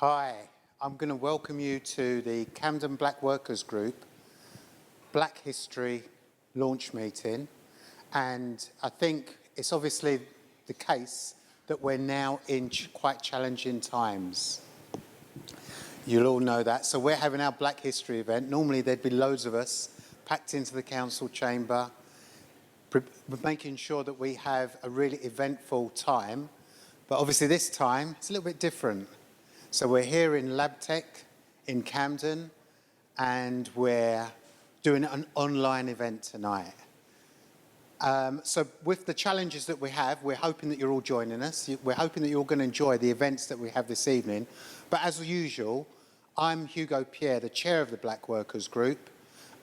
Hi, I'm going to welcome you to the Camden Black Workers Group Black History launch meeting, and I think it's obviously the case that we're now in quite challenging times. You'll all know that. So we're having our Black History event. Normally there'd be loads of us packed into the council chamber, making sure that we have a really eventful time, but obviously this time it's a little bit different. So we're here in LabTech in Camden, and we're doing an online event tonight. So with the challenges that we have, we're hoping that you're all joining us. We're hoping that you're all going to enjoy the events that we have this evening. But as usual, I'm Hugo Pierre, the chair of the Black Workers Group,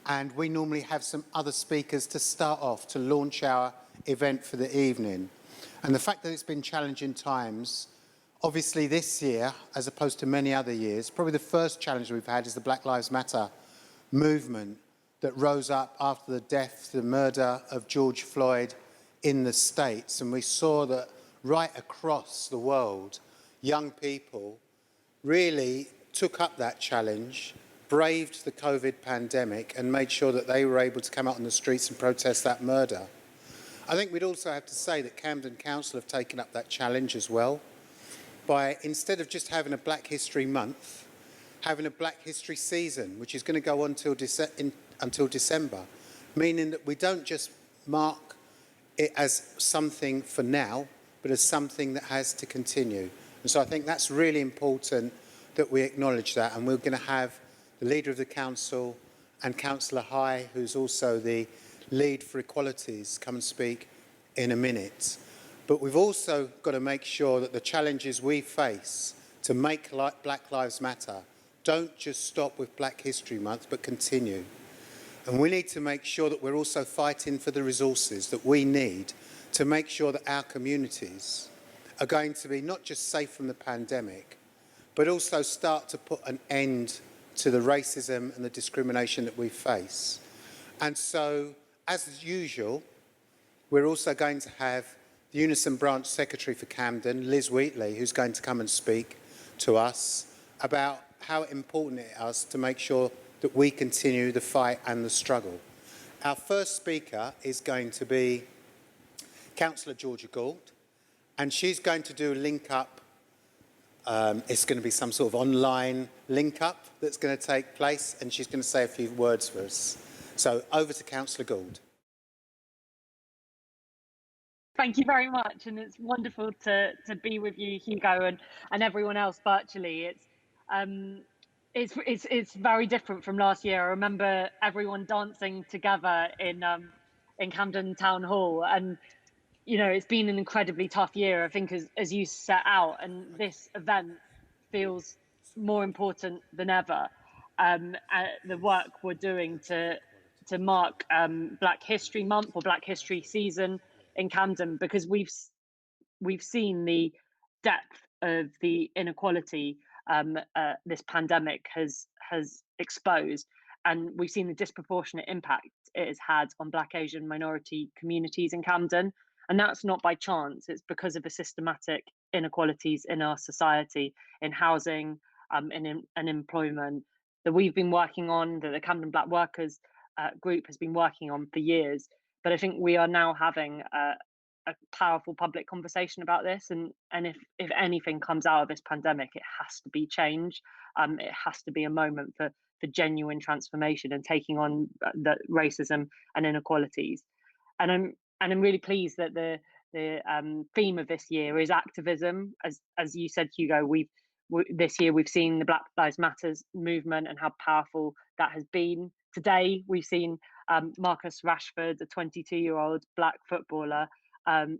and we normally have some other speakers to start off, to launch our event for the evening. And the fact that it's been challenging times, obviously this year, as opposed to many other years, probably the first challenge we've had is the Black Lives Matter movement that rose up after the death, the murder of George Floyd in the States. And we saw that right across the world, young people really took up that challenge, braved the COVID pandemic, and made sure that they were able to come out on the streets and protest that murder. I think we'd also have to say that Camden Council have taken up that challenge as well, by, instead of just having a Black History Month, having a Black History Season, which is going to go on until December, meaning that we don't just mark it as something for now, but as something that has to continue. And so I think that's really important that we acknowledge that, and we're going to have the leader of the council and Councillor High, who's also the lead for equalities, come and speak in a minute. But we've also got to make sure that the challenges we face to make Black Lives Matter don't just stop with Black History Month, but continue. And we need to make sure that we're also fighting for the resources that we need to make sure that our communities are going to be not just safe from the pandemic, but also start to put an end to the racism and the discrimination that we face. And so, as usual, we're also going to have the Unison Branch Secretary for Camden, Liz Wheatley, who's going to come and speak to us about how important it is to make sure that we continue the fight and the struggle. Our first speaker is going to be Councillor Georgia Gould, and she's going to do a link-up. It's going to be some sort of online link-up that's going to take place, and she's going to say a few words for us. So over to Councillor Gould. Thank you very much, and it's wonderful to be with you, Hugo, and everyone else virtually. It's very different from last year. I remember everyone dancing together in Camden Town Hall, and you know, it's been an incredibly tough year, I think, as you set out, and this event feels more important than ever. The work we're doing to mark Black History Month or Black History Season in Camden, because we've seen the depth of the inequality this pandemic has exposed, and we've seen the disproportionate impact it has had on Black, Asian, minority communities in Camden. And that's not by chance. It's because of the systematic inequalities in our society, in housing, in employment, that we've been working on, that the Camden Black Workers Group has been working on for years. But I think we are now having a powerful public conversation about this. And if anything comes out of this pandemic, it has to be change. It has to be a moment for genuine transformation and taking on the racism and inequalities. And I'm really pleased that the theme of this year is activism. As you said, Hugo, this year we've seen the Black Lives Matter movement and how powerful that has been. Today we've seen Marcus Rashford, a 22-year-old Black footballer,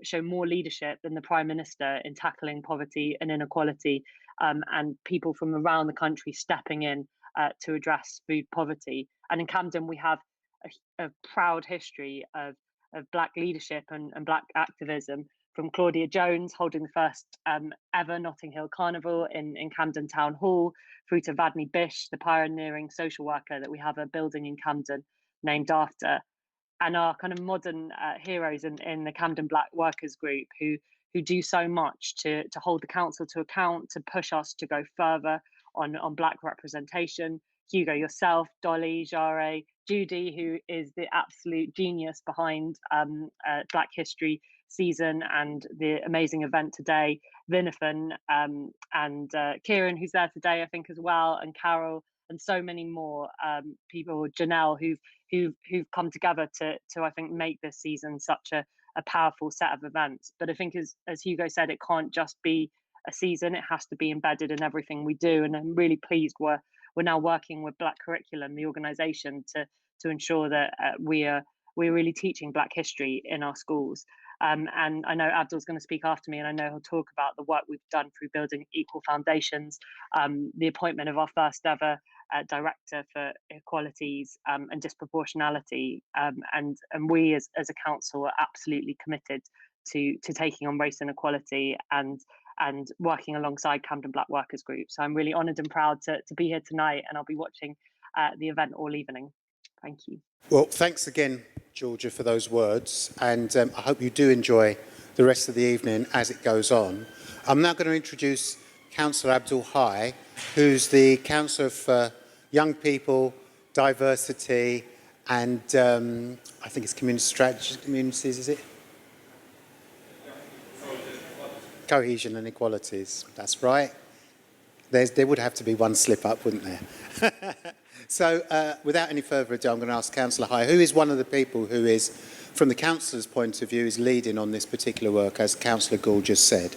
show more leadership than the Prime Minister in tackling poverty and inequality, and people from around the country stepping in to address food poverty. And in Camden we have a proud history of Black leadership and Black activism, from Claudia Jones holding the first ever Notting Hill Carnival in Camden Town Hall, through to Vadni Bish, the pioneering social worker that we have a building in Camden named after, and our kind of modern heroes in the Camden Black Workers Group, who who do so much to hold the council to account, to push us to go further on Black representation. Hugo, yourself, Dolly, Jare, Judy, who is the absolute genius behind Black History season and the amazing event today, Vinifan, and Kieran, who's there today, I think, as well, and Carol, and so many more people, Janelle, who've come together to I think make this season such a powerful set of events. But I think, as Hugo said, it can't just be a season; it has to be embedded in everything we do. And I'm really pleased we're now working with Black Curriculum, the organisation, to ensure that we're really teaching Black history in our schools. And I know Abdul's going to speak after me, and I know he'll talk about the work we've done through building equal foundations, the appointment of our first ever director for equalities and disproportionality, and we as a council are absolutely committed to taking on race inequality and working alongside Camden Black Workers Group. So I'm really honoured and proud to be here tonight, and I'll be watching the event all evening. Thank you. Well, thanks again, Georgia, for those words, and I hope you do enjoy the rest of the evening as it goes on. I'm now going to introduce Councillor Abdul Hai, who's the Councillor for Young People, Diversity, and I think it's Community Strategy, Communities, is it? Cohesion and Equalities, that's right. There would have to be one slip up, wouldn't there? So, without any further ado, I'm going to ask Councillor Hai, who is one of the people who is, from the Councillor's point of view, is leading on this particular work, as Councillor Gould just said.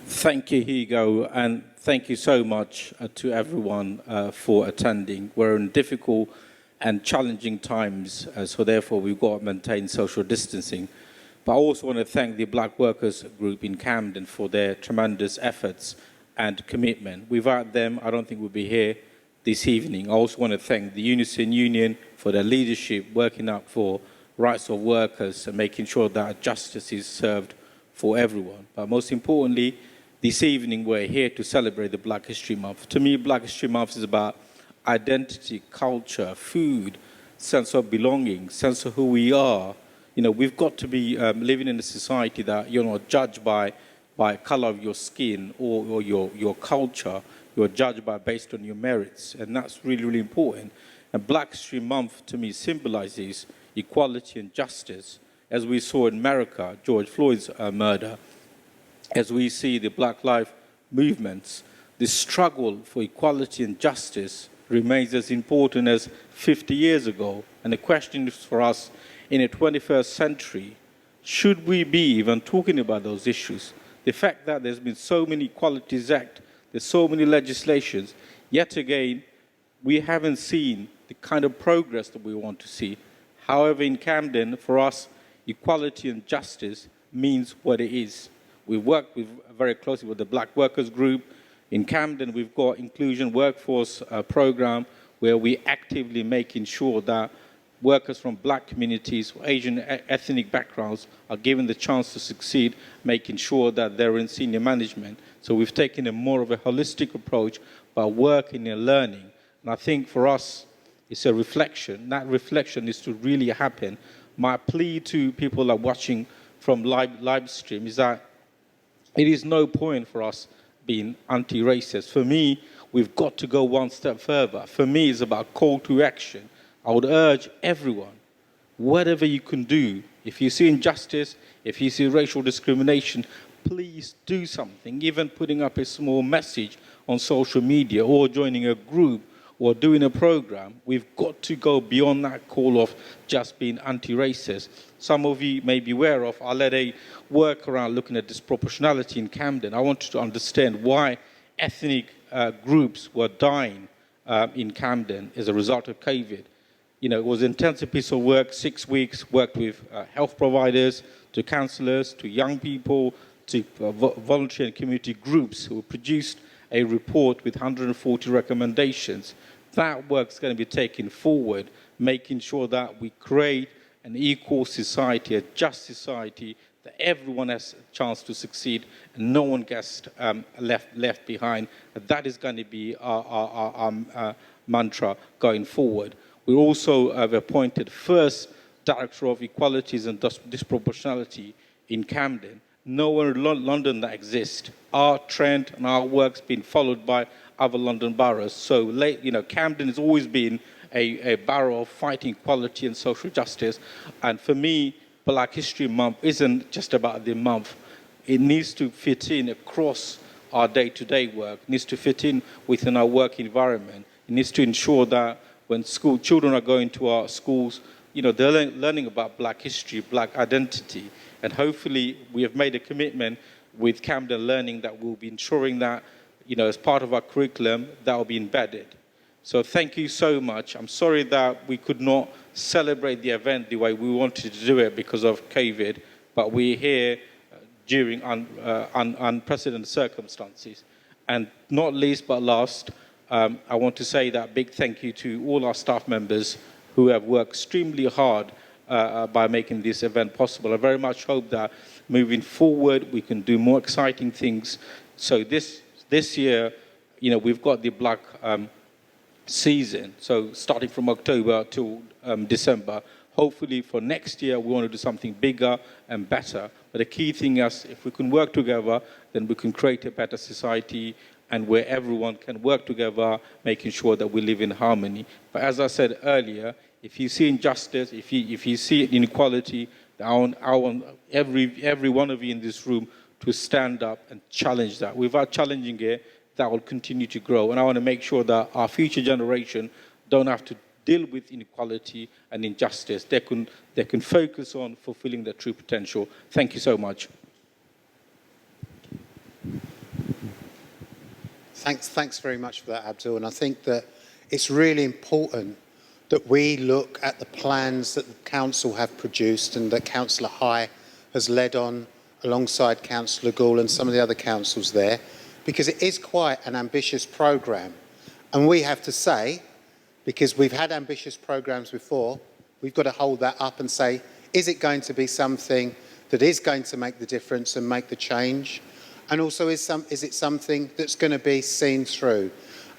Thank you, Hugo, and thank you so much to everyone for attending. We're in difficult and challenging times, so therefore we've got to maintain social distancing. But I also want to thank the Black Workers Group in Camden for their tremendous efforts and commitment. Without them, I don't think we'll be here this evening. I also want to thank the Unison Union for their leadership, working up for rights of workers and making sure that justice is served for everyone. But most importantly, this evening we're here to celebrate the Black History Month. To me, Black History Month is about identity, culture, food, sense of belonging, sense of who we are. You know, we've got to be living in a society that you're not judged by colour of your skin or your culture. You're judged based on your merits, and that's really, really important. And Black History Month, to me, symbolises equality and justice, as we saw in America, George Floyd's murder, as we see the Black Lives movements. The struggle for equality and justice remains as important as 50 years ago. And the question is for us, in the 21st century, should we be even talking about those issues? The fact that there's been so many Equalities Act, there's so many legislations, yet again, we haven't seen the kind of progress that we want to see. However, in Camden, for us, equality and justice means what it is. We work very closely with the Black Workers Group. In Camden, we've got Inclusion Workforce program where we actively making sure that workers from Black communities or Asian ethnic backgrounds are given the chance to succeed, making sure that they're in senior management. So we've taken a more of a holistic approach by working and learning. And I think for us, it's a reflection. That reflection is to really happen. My plea to people that are watching from live stream is that it is no point for us being anti-racist. For me, we've got to go one step further. For me, it's about call to action. I would urge everyone, whatever you can do, if you see injustice, if you see racial discrimination, please do something, even putting up a small message on social media or joining a group or doing a program. We've got to go beyond that call of just being anti-racist. Some of you may be aware of, I led a work around looking at disproportionality in Camden. I wanted to understand why ethnic groups were dying in Camden as a result of COVID. You know, it was an intensive piece of work, 6 weeks, worked with health providers, to counsellors, to young people, to voluntary and community groups who produced a report with 140 recommendations. That work's going to be taken forward, making sure that we create an equal society, a just society, that everyone has a chance to succeed and no one gets left behind. That is going to be our mantra going forward. We also have appointed first Director of Equalities and Disproportionality in Camden. Nowhere in London that exists. Our trend and our work's been followed by other London boroughs. So, Camden has always been a borough of fighting equality and social justice. And for me, Black History Month isn't just about the month. It needs to fit in across our day-to-day work. It needs to fit in within our work environment. It needs to ensure that when children are going to our schools, they're learning about Black history, Black identity. And hopefully we have made a commitment with Camden Learning that we'll be ensuring that, as part of our curriculum, that will be embedded. So thank you so much. I'm sorry that we could not celebrate the event the way we wanted to do it because of COVID, but we're here during unprecedented circumstances. And not least but last, I want to say that big thank you to all our staff members who have worked extremely hard by making this event possible. I very much hope that moving forward, we can do more exciting things. So this year, we've got the Black season. So starting from October to December, hopefully for next year, we want to do something bigger and better. But the key thing is, if we can work together, then we can create a better society and where everyone can work together, making sure that we live in harmony. But as I said earlier, if you see injustice, if you see inequality, I want every one of you in this room to stand up and challenge that. Without challenging it, that will continue to grow. And I want to make sure that our future generation don't have to deal with inequality and injustice. They can focus on fulfilling their true potential. Thank you so much. Thanks very much for that, Abdul. And I think that it's really important that we look at the plans that the council have produced and that Councillor High has led on alongside Councillor Gould and some of the other councils there, because it is quite an ambitious programme. And we have to say, because we've had ambitious programmes before, we've got to hold that up and say, is it going to be something that is going to make the difference and make the change? And also, is it something that's going to be seen through?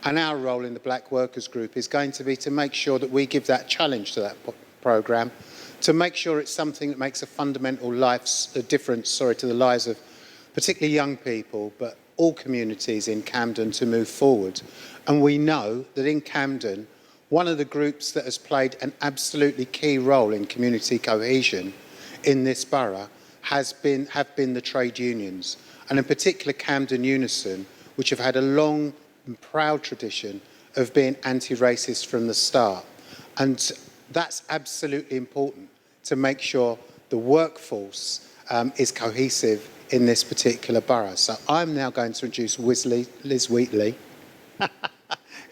And our role in the Black Workers Group is going to be to make sure that we give that challenge to that programme, to make sure it's something that makes a fundamental difference to the lives of particularly young people, but all communities in Camden to move forward. And we know that in Camden, one of the groups that has played an absolutely key role in community cohesion in this borough have been the trade unions, and in particular Camden Unison, which have had a long and proud tradition of being anti-racist from the start. And that's absolutely important to make sure the workforce is cohesive in this particular borough. So I'm now going to introduce Liz Wheatley.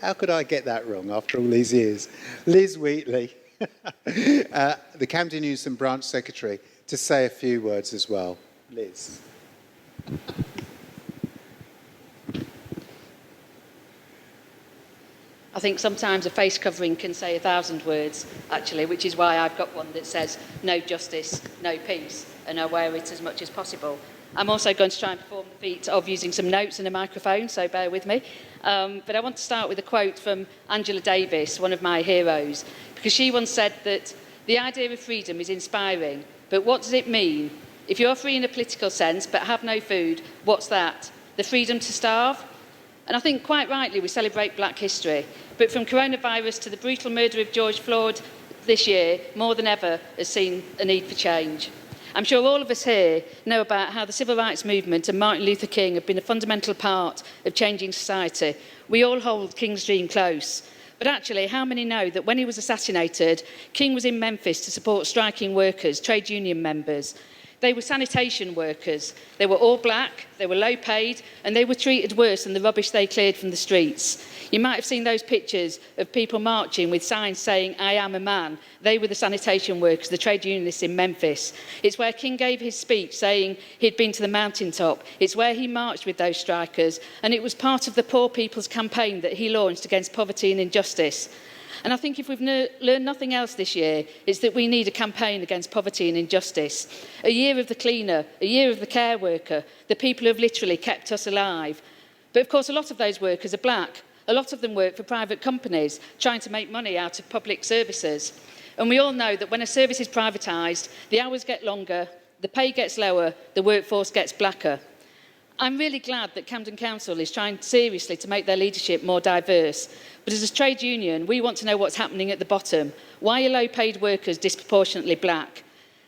How could I get that wrong after all these years? Liz Wheatley, the Camden Unison Branch Secretary, to say a few words as well. Liz. I think sometimes a face covering can say 1,000 words, actually, which is why I've got one that says no justice, no peace, and I wear it as much as possible. I'm also going to try and perform the feat of using some notes and a microphone, so bear with me. But I want to start with a quote from Angela Davis, one of my heroes, because she once said that the idea of freedom is inspiring, but what does it mean? If you're free in a political sense but have no food, what's that? The freedom to starve? And I think quite rightly we celebrate Black history, but from coronavirus to the brutal murder of George Floyd this year, more than ever has seen a need for change. I'm sure all of us here know about how the civil rights movement and Martin Luther King have been a fundamental part of changing society. We all hold King's dream close. But actually, how many know that when he was assassinated, King was in Memphis to support striking workers, trade union members? They were sanitation workers. They were all black, they were low paid, and they were treated worse than the rubbish they cleared from the streets. You might have seen those pictures of people marching with signs saying, "I am a man." They were the sanitation workers, the trade unionists in Memphis. It's where King gave his speech saying he'd been to the mountaintop. It's where he marched with those strikers, and it was part of the Poor People's Campaign that he launched against poverty and injustice. And I think if we've learned nothing else this year, it's that we need a campaign against poverty and injustice. A year of the cleaner, a year of the care worker, the people who have literally kept us alive. But of course, a lot of those workers are black. A lot of them work for private companies, trying to make money out of public services. And we all know that when a service is privatised, the hours get longer, the pay gets lower, the workforce gets blacker. I'm really glad that Camden Council is trying seriously to make their leadership more diverse. But as a trade union, we want to know what's happening at the bottom. Why are low-paid workers disproportionately black?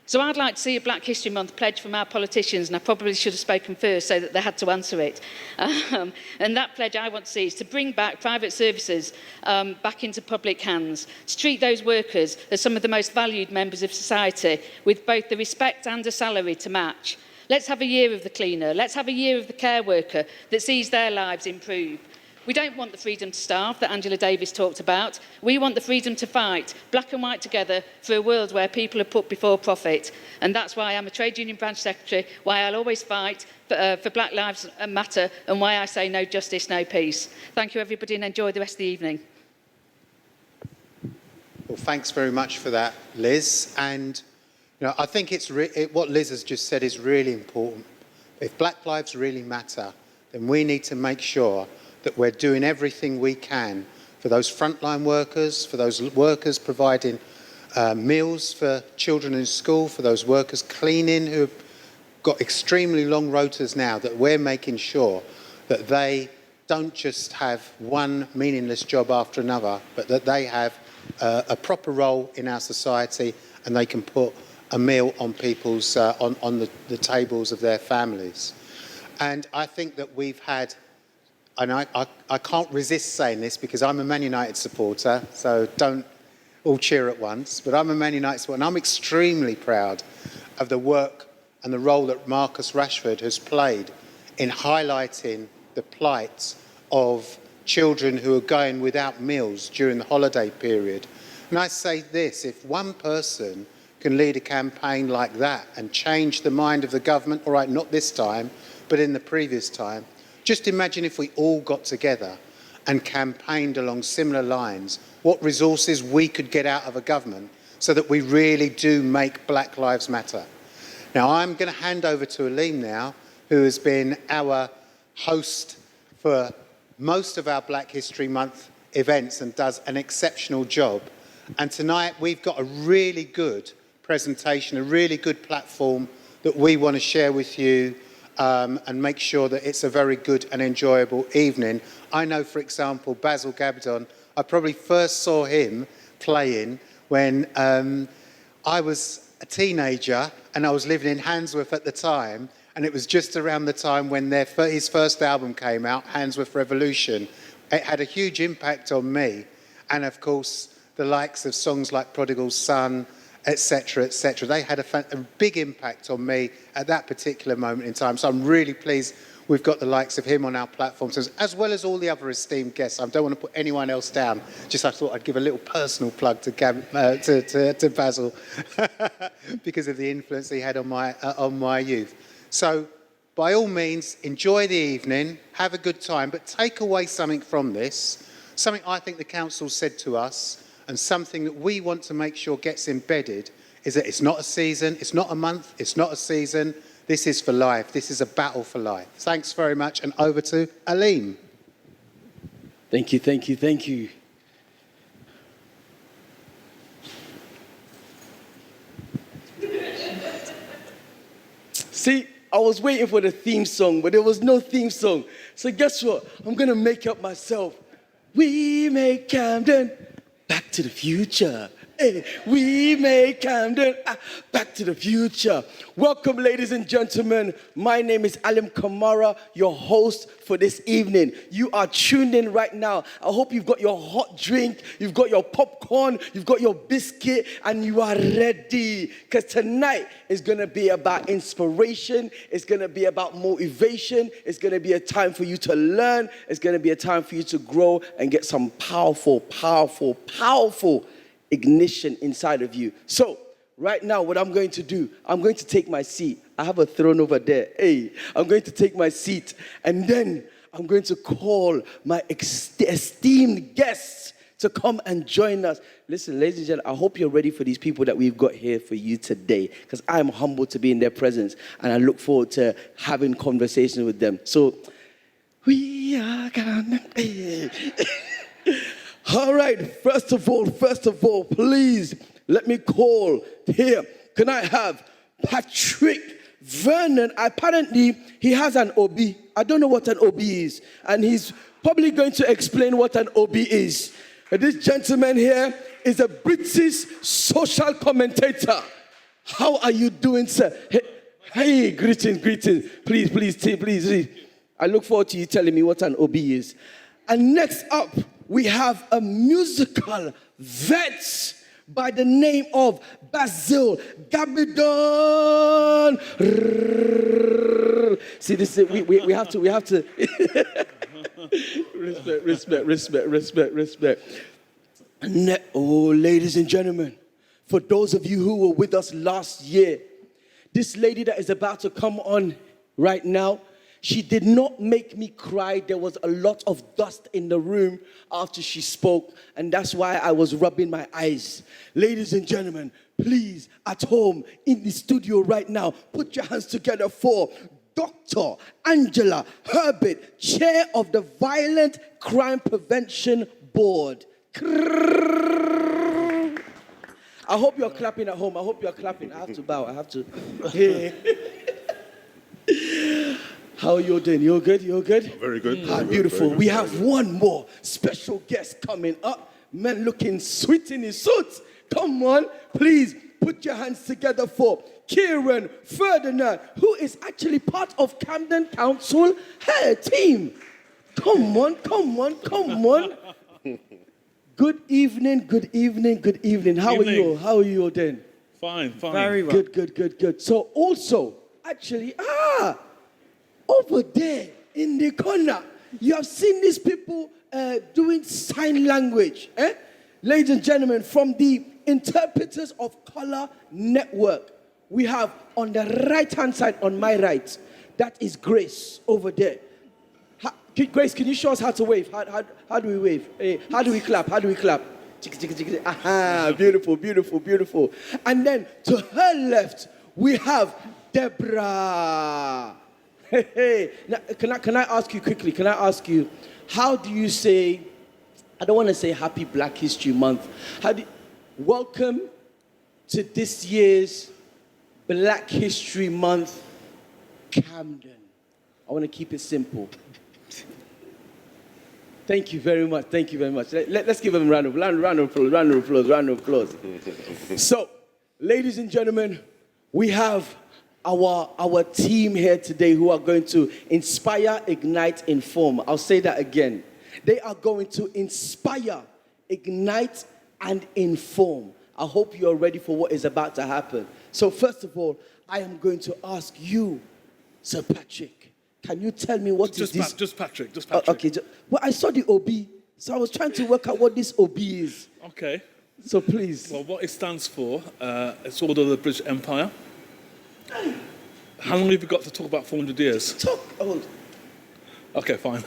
So I'd like to see a Black History Month pledge from our politicians, and I probably should have spoken first so that they had to answer it. And that pledge I want to see is to bring back private services back into public hands, to treat those workers as some of the most valued members of society, with both the respect and a salary to match. Let's have a year of the cleaner. Let's have a year of the care worker that sees their lives improve. We don't want the freedom to starve that Angela Davis talked about. We want the freedom to fight, black and white together, for a world where people are put before profit. And that's why I'm a trade union branch secretary, why I'll always fight for Black Lives Matter, and why I say no justice, no peace. Thank you, everybody, and enjoy the rest of the evening. Well, thanks very much for that, Liz. And I think what Liz has just said is really important. If Black lives really matter, then we need to make sure that we're doing everything we can for those frontline workers, for those workers providing meals for children in school, for those workers cleaning who have got extremely long rotas now, that we're making sure that they don't just have one meaningless job after another, but that they have a proper role in our society and they can put a meal on people's on the tables of their families. And I think that we've had, and I can't resist saying this because I'm a Man United supporter, so don't all cheer at once, but I'm a Man United supporter, and I'm extremely proud of the work and the role that Marcus Rashford has played in highlighting the plight of children who are going without meals during the holiday period. And I say this, if one person can lead a campaign like that and change the mind of the government, all right, not this time, but in the previous time, just imagine if we all got together and campaigned along similar lines, what resources we could get out of a government so that we really do make Black Lives Matter. Now, I'm going to hand over to Alim now, who has been our host for most of our Black History Month events and does an exceptional job. And tonight we've got a really good presentation, a really good platform that we want to share with you and make sure that it's a very good and enjoyable evening. I know, for example, Basil Gabbidon, I probably first saw him playing when I was a teenager and I was living in Handsworth at the time, and it was just around the time when his first album came out, Handsworth Revolution. It had a huge impact on me, and of course the likes of songs like Prodigal Son, etc., etc. They had a big impact on me at that particular moment in time. So I'm really pleased we've got the likes of him on our platform, as well as all the other esteemed guests. I don't want to put anyone else down. Just I thought I'd give a little personal plug to Basil because of the influence he had on my youth. So by all means, enjoy the evening, have a good time, but take away something from this, something I think the council said to us, and something that we want to make sure gets embedded, is that it's not a season, it's not a month, it's not a season. This is for life. This is a battle for life. Thanks very much, and over to Alim. Thank you, thank you, thank you. See, I was waiting for the theme song, but there was no theme song. So guess what? I'm going to make up myself. We make Camden back to the future. Hey, we make Camden back to the future. Welcome, ladies and gentlemen. My name is Alim Kamara, your host for this evening. You are tuned in right now. I hope you've got your hot drink, you've got your popcorn, you've got your biscuit, and you are ready. Because tonight is going to be about inspiration. It's going to be about motivation. It's going to be a time for you to learn. It's going to be a time for you to grow and get some powerful, powerful, powerful ignition inside of you. So right now, what I'm going to do, I'm going to take my seat. I have a throne over there. Hey, I'm going to take my seat, and then I'm going to call my esteemed guests to come and join us. Listen, ladies and gentlemen, I hope you're ready for these people that we've got here for you today, because I'm humbled to be in their presence, and I look forward to having conversations with them. So, we are gonna... All right, first of all, please Let me call here. Can I have Patrick Vernon? Apparently, he has an OB. I don't know what an OB is. And he's probably going to explain what an OB is. This gentleman here is a British social commentator. How are you doing, sir? Hey, greetings. Please. I look forward to you telling me what an OB is. And next up, we have a musical vet by the name of Basil Gabbidon. See, this is, we have to. Respect. Oh, ladies and gentlemen, for those of you who were with us last year, this lady that is about to come on right now, she did not make me cry. There was a lot of dust in the room after she spoke, and that's why I was rubbing my eyes. Ladies and gentlemen, please, at home, in the studio right now, put your hands together for Dr. Angela Herbert, Chair of the Violent Crime Prevention Board. I hope you're clapping at home. I hope you're clapping. I have to bow. I have to. How are you doing? You're good? Very good. Beautiful. We have one more special guest coming up. Man looking sweet in his suit. Come on. Please put your hands together for Kieran Ferdinand, who is actually part of Camden Council. Hey, team. Come on. Good evening. How are you all doing? Fine. Very well. Good. So also, actually, over there in the corner, you have seen these people doing sign language. Ladies and gentlemen, from the Interpreters of Color Network, we have on the right-hand side, on my right, that is Grace over there. Grace, can you show us how to wave? How do we wave? How do we clap? Aha, beautiful. And then to her left, we have Deborah. Hey. Now, can I ask you quickly? How do you say, I don't want to say Happy Black History Month. Welcome to this year's Black History Month, Camden. I want to keep it simple. Thank you very much. Let's give them a round of applause. So, ladies and gentlemen, we have our team here today who are going to inspire, ignite, inform. I'll say that again. They are going to inspire, ignite, and inform. I hope you're ready for what is about to happen. So first of all, I am going to ask you, Sir Patrick, can you tell me what is this? Just Patrick. Okay. Well, I saw the OB, so I was trying to work out what this OB is. Okay. So please. Well, what it stands for, it's Order of the British Empire. How long have you got to talk about 400 years? Okay, fine.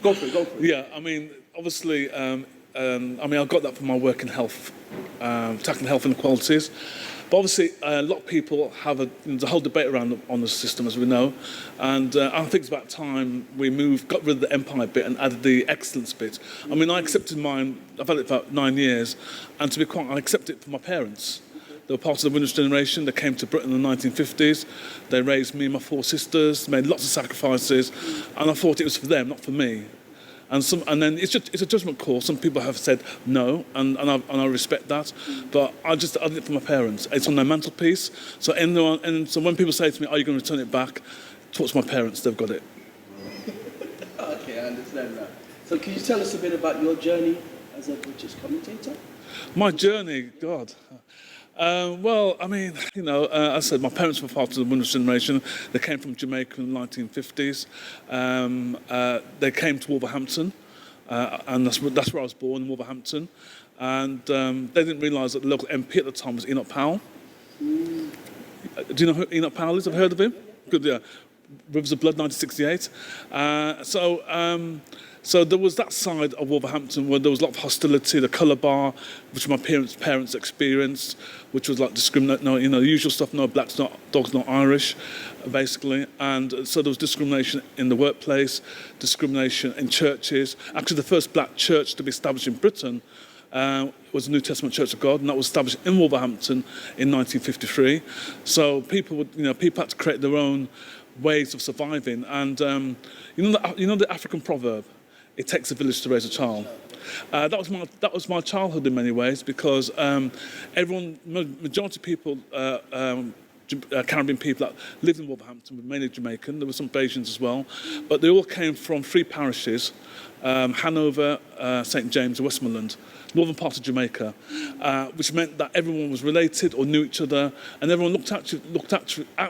Go for it. Yeah, I mean, obviously, I got that from my work in health, tackling health inequalities. But obviously, a lot of people have the whole debate around on the system, as we know. And I think it's about time we got rid of the empire bit and added the excellence bit. I mean, I accepted mine, I've had it for about 9 years, and to be quite honest, I accepted it for my parents. They were part of the Winners' generation. They came to Britain in the 1950s. They raised me and my 4 sisters, made lots of sacrifices, and I thought it was for them, not for me. And then it's a judgment call. Some people have said no, and I respect that. But I did it for my parents. It's on their mantelpiece. So when people say to me, "Are you going to return it back?" Talk to my parents. They've got it. Okay, I understand that. So can you tell us a bit about your journey as a British commentator? My journey, God. Well, I mean, as I said, my parents were part of the Winners' generation. They came from Jamaica in the 1950s. They came to Wolverhampton, and that's where I was born, in Wolverhampton. And they didn't realise that the local MP at the time was Enoch Powell. Do you know who Enoch Powell is? Have you heard of him? Good, yeah. Rivers of Blood, 1968. So there was that side of Wolverhampton where there was a lot of hostility, the colour bar, which my parents experienced, which was like discrimination, the usual stuff, no blacks, not dogs, not Irish, basically. And so there was discrimination in the workplace, discrimination in churches. Actually, the first black church to be established in Britain was the New Testament Church of God, and that was established in Wolverhampton in 1953. So people had to create their own ways of surviving. And you know the African proverb, it takes a village to raise a child. That was my childhood in many ways, because majority of people, Caribbean people that lived in Wolverhampton were mainly Jamaican. There were some Bayesians as well, but they all came from 3 parishes: Hanover, St James, and Westmoreland, northern part of Jamaica, which meant that everyone was related or knew each other, and everyone looked out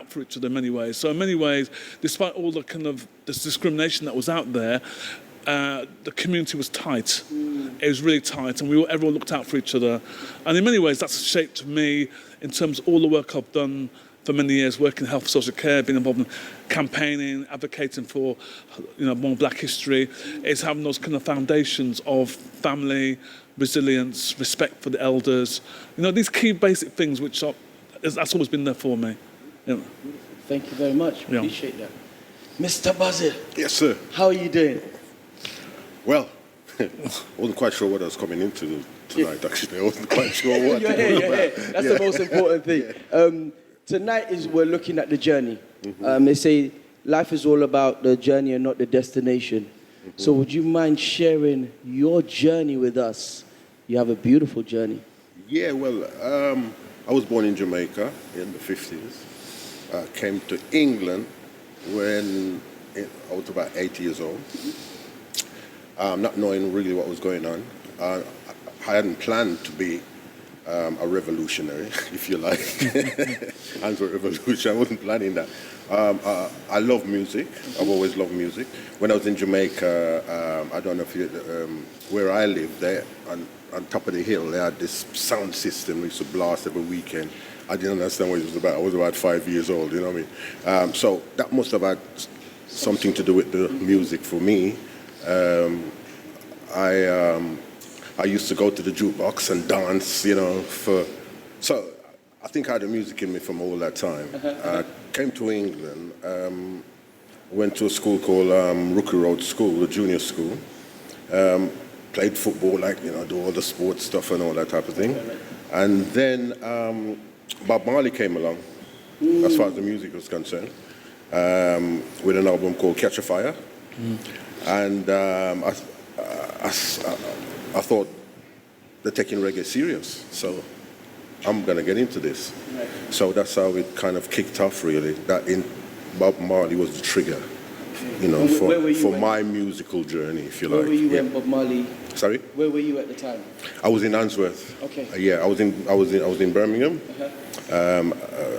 for each other in many ways. So in many ways, despite all the kind of this discrimination that was out there, the community was tight. It was really tight, and everyone looked out for each other. And in many ways, that's shaped me in terms of all the work I've done for many years, working in health and social care, being involved in campaigning, advocating for more Black history. It's having those kind of foundations of family, resilience, respect for the elders. These key basic things, that's always been there for me. Thank you very much. Yeah. Appreciate that. Mr. Basil. Yes, sir. How are you doing? Well, I wasn't quite sure what I was coming into tonight, actually. I wasn't quite sure what. You're here. That's the most important thing. Tonight we're looking at the journey. They say life is all about the journey and not the destination. So would you mind sharing your journey with us? You have a beautiful journey. Yeah, well, I was born in Jamaica in the 50s. Came to England when I was about 8 years old. Not knowing really what was going on. I hadn't planned to be a revolutionary, if you like. Anti-revolution, I wasn't planning that. I love music. I've always loved music. When I was in Jamaica, I don't know if you, where I lived, there on top of the hill, they had this sound system we used to blast every weekend. I didn't understand what it was about. I was about 5 years old, you know what I mean? So that must have had something to do with the music for me. I used to go to the jukebox and dance, so I think I had the music in me from all that time. Came to England, went to a school called Rookery Road School, a junior school. Played football, do all the sports stuff and all that type of thing. And then Bob Marley came along, as far as the music was concerned, with an album called Catch a Fire. And I thought they're taking reggae serious, so I'm going to get into this. Right. So that's how it kind of kicked off, really. That Bob Marley was the trigger, for my musical journey, if you like. Where were you when Bob Marley? Sorry? Where were you at the time? I was in Handsworth. Okay. I was in Birmingham,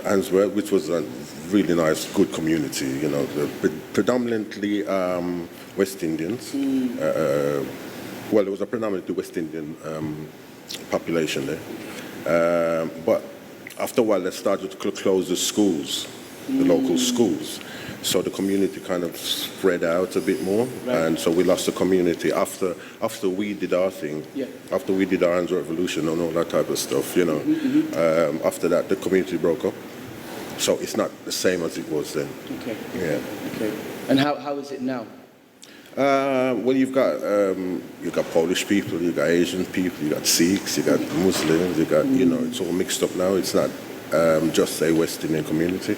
Handsworth, which was a really nice, good community. Predominantly West Indians. Well, there was a predominantly West Indian population there. But after a while, they started to close the schools, the local schools. So the community kind of spread out a bit more. Right. And so we lost the community after we did our thing, after we did our Handsworth Revolution and all that type of stuff, After that, the community broke up. So it's not the same as it was then. Okay. Yeah. Okay. And how is it now? Well, you've got Polish people, you've got Asian people, you've got Sikhs, you've got Muslims, you've got, it's all mixed up now. It's not just a West Indian community,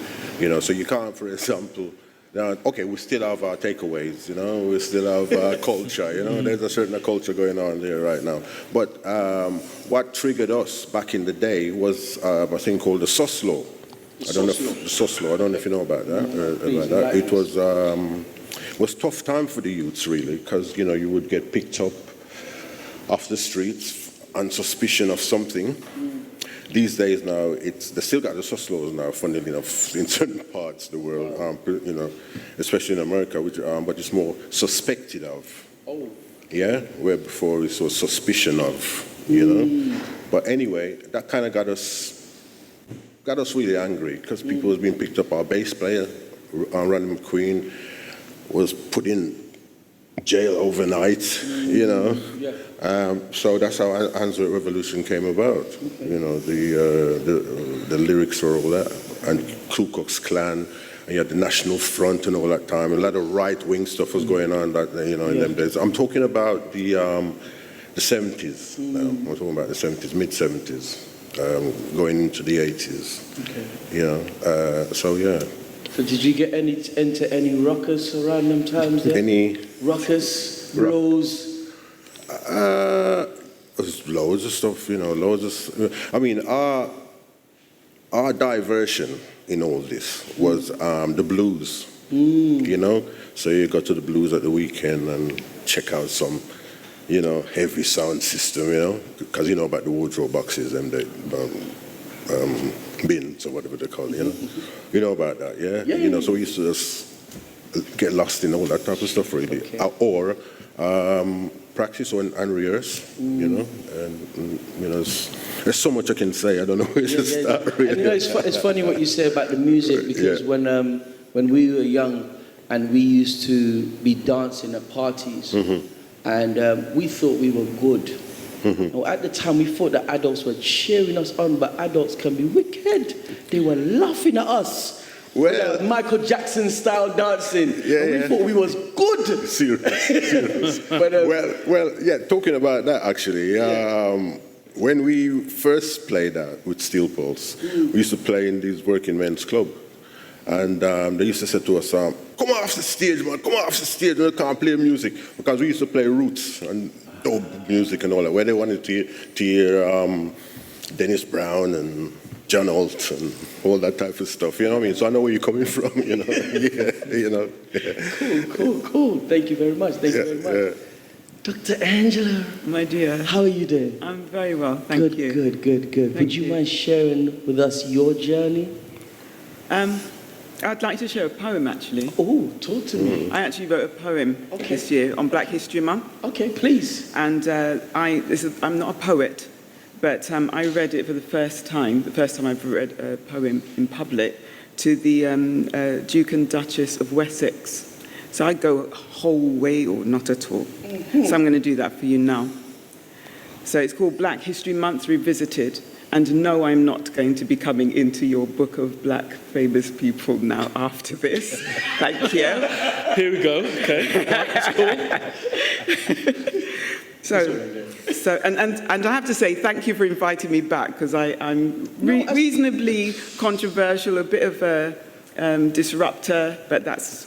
So you can't, for example, we still have our takeaways, we still have our culture, There's a certain culture going on there right now. But what triggered us back in the day was a thing called the SOS law. I don't know if you know about that. It was tough time for the youths, really, because, you would get picked up off the streets on suspicion of something. These days now, they still got the SOS laws now, funnily enough, in certain parts of the world, especially in America, but it's more suspected of. Oh. Yeah, where before it was suspicion of, But anyway, that kind of got us really angry, because people was being picked up. Our bass player, Ronnie McQueen, was put in jail overnight, So that's how Handsworth Revolution came about. The lyrics were all that, and Ku Klux Klan, and you had the National Front and all that time. A lot of right-wing stuff was going on in them days. I'm talking about the the 70s. I'm talking about the 70s, mid-70s, going into the 80s. Okay. You know, so yeah. So did you get into any ruckus around them times then? Any ruckus, blows? There's loads of stuff, you know, loads of. I mean, our diversion in all this was the blues. You know, so you go to the blues at the weekend and check out some, you know, heavy sound system, you know, because you know about the wardrobe boxes and the bins or whatever they call it, you know. You know about that, yeah? Yeah, you know, so we used to just get lost in all that type of stuff, really. Okay. Or practice and rehearse, you know, and you know, there's so much I can say. I don't know where to start. Really. And, you know, it's funny what you say about the music, because when we were young and we used to be dancing at parties, and we thought we were good. Well, at the time, we thought that adults were cheering us on, but adults can be wicked. They were laughing at us. Well, Michael Jackson style dancing. We thought we was good. Serious. But, yeah, talking about that actually, when we first played that with Steel Pulse, we used to play in these working men's club. And they used to say to us, come off the stage, man, come off the stage, we can't play music. Because we used to play roots and dope music and all that, where they wanted to hear Dennis Brown and John Holt and all that type of stuff, you know what I mean? So I know where you're coming from, you know. You know. Cool. Thank you very much. Thank you very much. Dr. Angela. My dear. How are you doing? I'm very well, thank you. Good. Would you mind sharing with us your journey? I'd like to share a poem, actually. Oh, talk to me. I actually wrote a poem this year on Black History Month. Okay, please. And I'm not a poet, but I read it for the first time I've read a poem in public, to the Duke and Duchess of Wessex. So I go a whole way or not at all. So I'm going to do that for you now. So it's called Black History Month Revisited. And no, I'm not going to be coming into your book of black famous people now after this. Thank you. Here we go. Okay. That's cool. And I have to say thank you for inviting me back, because I'm reasonably controversial, a bit of a disruptor, but that's,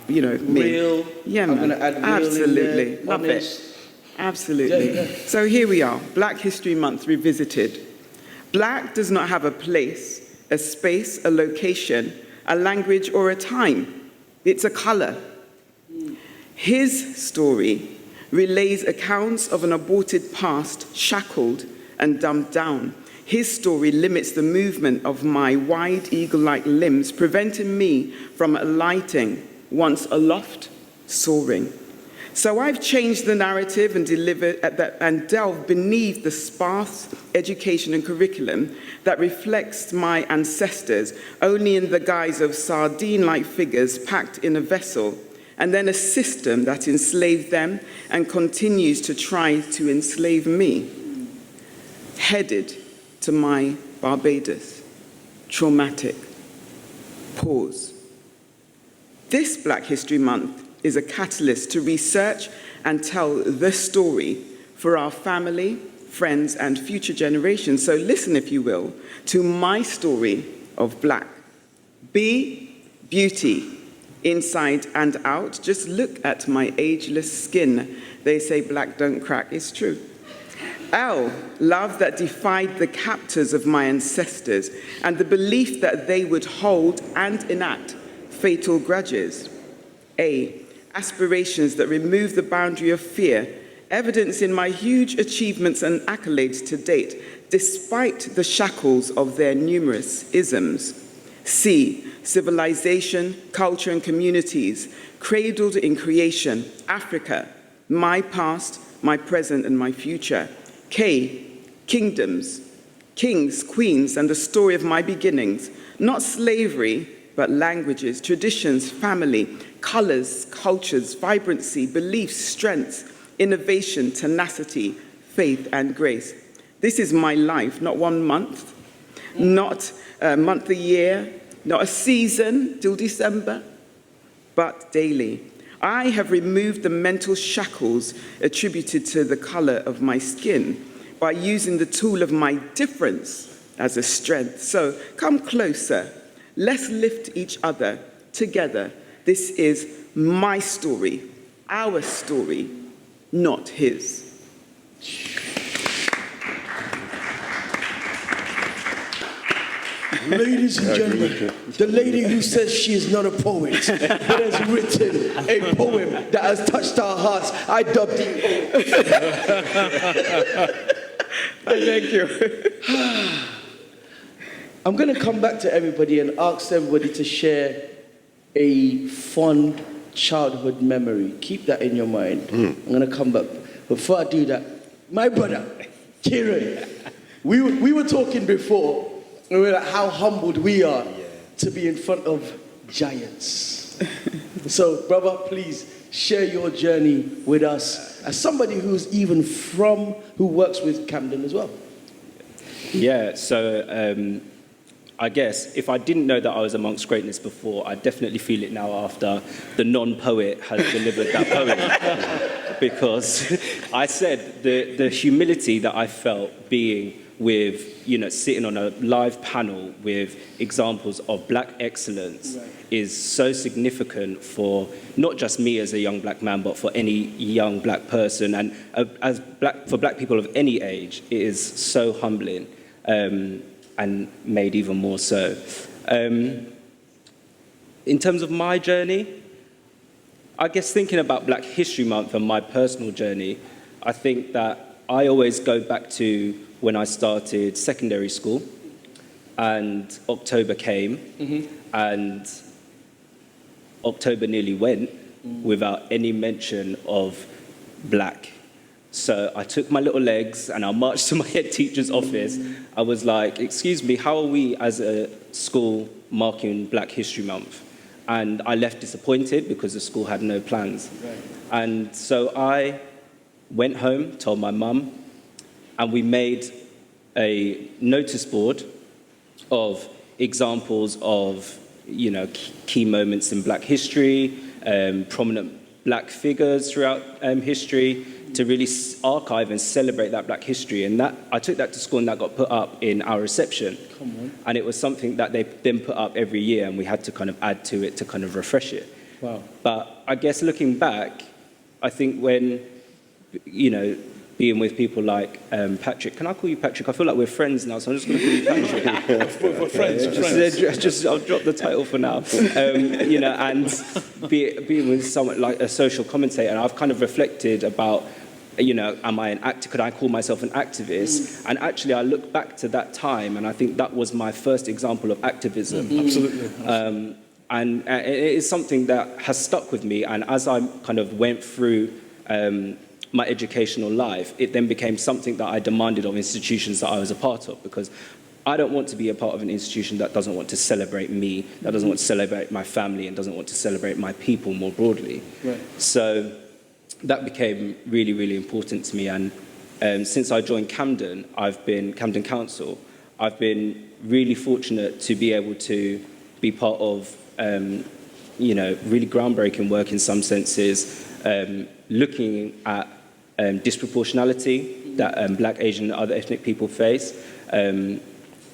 you know, me. Real. Yeah, man. I'm going to add real Absolutely. in there. Love Honest. it. Absolutely. Yeah. So here we are, Black History Month Revisited. Black does not have a place, a space, a location, a language, or a time. It's a color. His story relays accounts of an aborted past, shackled and dumbed down. His story limits the movement of my wide eagle-like limbs, preventing me from alighting, once aloft, soaring. So I've changed the narrative and delved beneath the sparse education and curriculum that reflects my ancestors only in the guise of sardine-like figures packed in a vessel, and then a system that enslaved them and continues to try to enslave me. Headed to my Barbados. Traumatic. Pause. This Black History Month is a catalyst to research and tell the story for our family, friends, and future generations. So listen, if you will, to my story of black. B, beauty, inside and out. Just look at my ageless skin. They say black don't crack. It's true. L, love that defied the captors of my ancestors and the belief that they would hold and enact fatal grudges. A, aspirations that remove the boundary of fear, evidence in my huge achievements and accolades to date, despite the shackles of their numerous isms. C, civilization, culture, and communities, cradled in creation, Africa, my past, my present, and my future. K, kingdoms, kings, queens, and the story of my beginnings, not slavery, but languages, traditions, family, colors, cultures, vibrancy, beliefs, strengths, innovation, tenacity, faith, and grace. This is my life, not 1 month, not a month a year, not a season till December, but daily. I have removed the mental shackles attributed to the color of my skin by using the tool of my difference as a strength. So come closer. Let's lift each other together. This is my story, our story, not his. Ladies and gentlemen, the lady who says she is not a poet, but has written a poem that has touched our hearts, I dubbed it. Thank you. I'm going to come back to everybody and ask everybody to share a fond childhood memory. Keep that in your mind. I'm going to come back. Before I do that, my brother, Kieran, we were talking before, and we were like how humbled we are to be in front of giants. So, brother, please share your journey with us as somebody who works with Camden as well. Yeah, so I guess if I didn't know that I was amongst greatness before, I definitely feel it now after the non-poet has delivered that poem. Because I said the humility that I felt being with, sitting on a live panel with examples of black excellence is so significant for not just me as a young black man, but for any young black person. And for black people of any age, it is so humbling. And made even more so. In terms of my journey, I guess thinking about Black History Month and my personal journey, I think that I always go back to when I started secondary school and October came and October nearly went without any mention of black. So I took my little legs and I marched to my head teacher's office. I was like, excuse me, how are we as a school marking Black History Month? And I left disappointed because the school had no plans. And so I went home, told my mum, and we made a notice board of examples of, key moments in black history, prominent black figures throughout history, to really archive and celebrate that black history. And that I took that to school and that got put up in our reception. And it was something that they then put up every year and we had to kind of add to it to kind of refresh it. Wow. But I guess looking back, I think when, being with people like Patrick, can I call you Patrick? I feel like we're friends now, so I'm just going to call you Patrick. We're friends. I'll drop the title for now. And being with someone like a social commentator, and I've kind of reflected about, am I an actor? Could I call myself an activist? And actually, I look back to that time, and I think that was my first example of activism. Absolutely. And it is something that has stuck with me. And as I kind of went through my educational life, it then became something that I demanded of institutions that I was a part of, because I don't want to be a part of an institution that doesn't want to celebrate me, that doesn't want to celebrate my family, and doesn't want to celebrate my people more broadly. So that became really, really important to me. And since I joined Camden Council, I've been really fortunate to be able to be part of, really groundbreaking work in some senses, looking at disproportionality that Black, Asian, and other ethnic people face,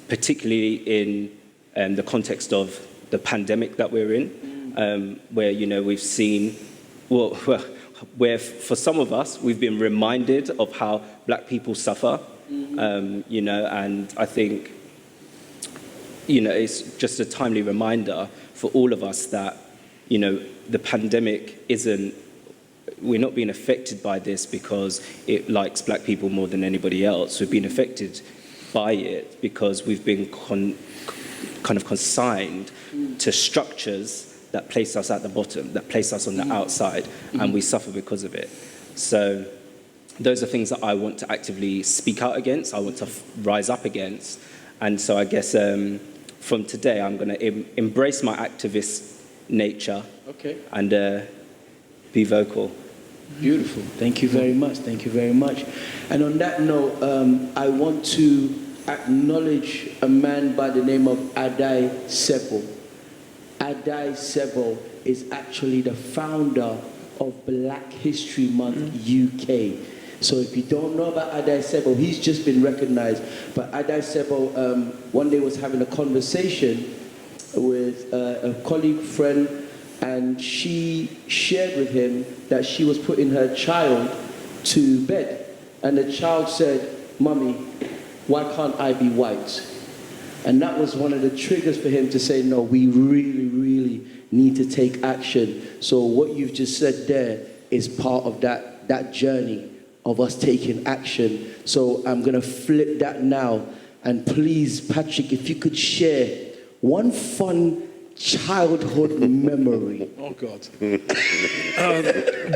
particularly in the context of the pandemic that we're in, where, we've seen, where for some of us, we've been reminded of how Black people suffer, and I think, it's just a timely reminder for all of us that, the pandemic we're not being affected by this because it likes Black people more than anybody else. We've been affected by it because we've been kind of consigned to structures that place us at the bottom, that place us on the outside, and we suffer because of it. So those are things that I want to actively speak out against, I want to rise up against. And so I guess from today, I'm going to embrace my activist nature and be vocal. Beautiful. Thank you very much. Thank you very much. And on that note, I want to acknowledge a man by the name of Adai Sebo. Adai Sebo is actually the founder of Black History Month UK. So if you don't know about Adai Sebo, he's just been recognized. But Adai Sebo one day was having a conversation with a colleague friend, and she shared with him that she was putting her child to bed. And the child said, "Mummy, why can't I be white?" And that was one of the triggers for him to say, no, we really, really need to take action. So what you've just said there is part of that journey of us taking action. So I'm going to flip that now. And please, Patrick, if you could share one fun childhood memory. Oh, God.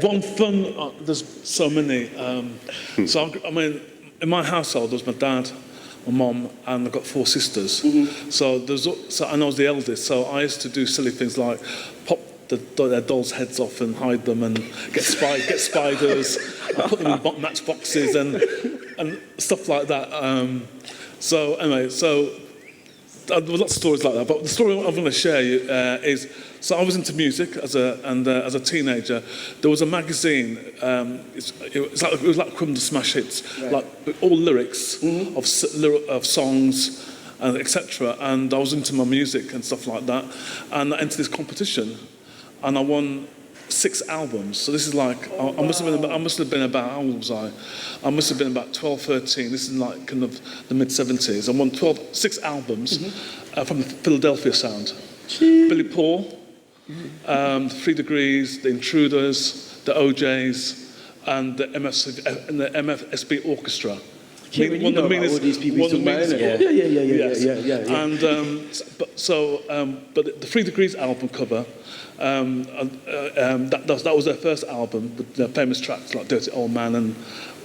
One fun, there's so many. So, I mean, in my household, there was my dad, my mum, and I've got 4 sisters. So and I was the eldest, so I used to do silly things like pop their dolls' heads off and hide them and get spiders, and put them in matchboxes and stuff like that. So anyway, there were lots of stories like that, but the story I'm going to share is, so I was into music as a teenager. There was a magazine, it was like Criminal Smash Hits, right, like all lyrics of songs, etc. And I was into my music and stuff like that, and I entered this competition, and I won 6 albums. So this is like, I must have been about, how old was I? I must have been about 12, 13. This is like kind of the mid-70s. I won 6 albums from the Philadelphia sound. Billy Paul, 3 Degrees, The Intruders, the OJs, and the MFSB Orchestra. Kieran, you know about all these people. Yeah. And but the 3 Degrees album cover, that was their first album with their famous tracks like Dirty Old Man and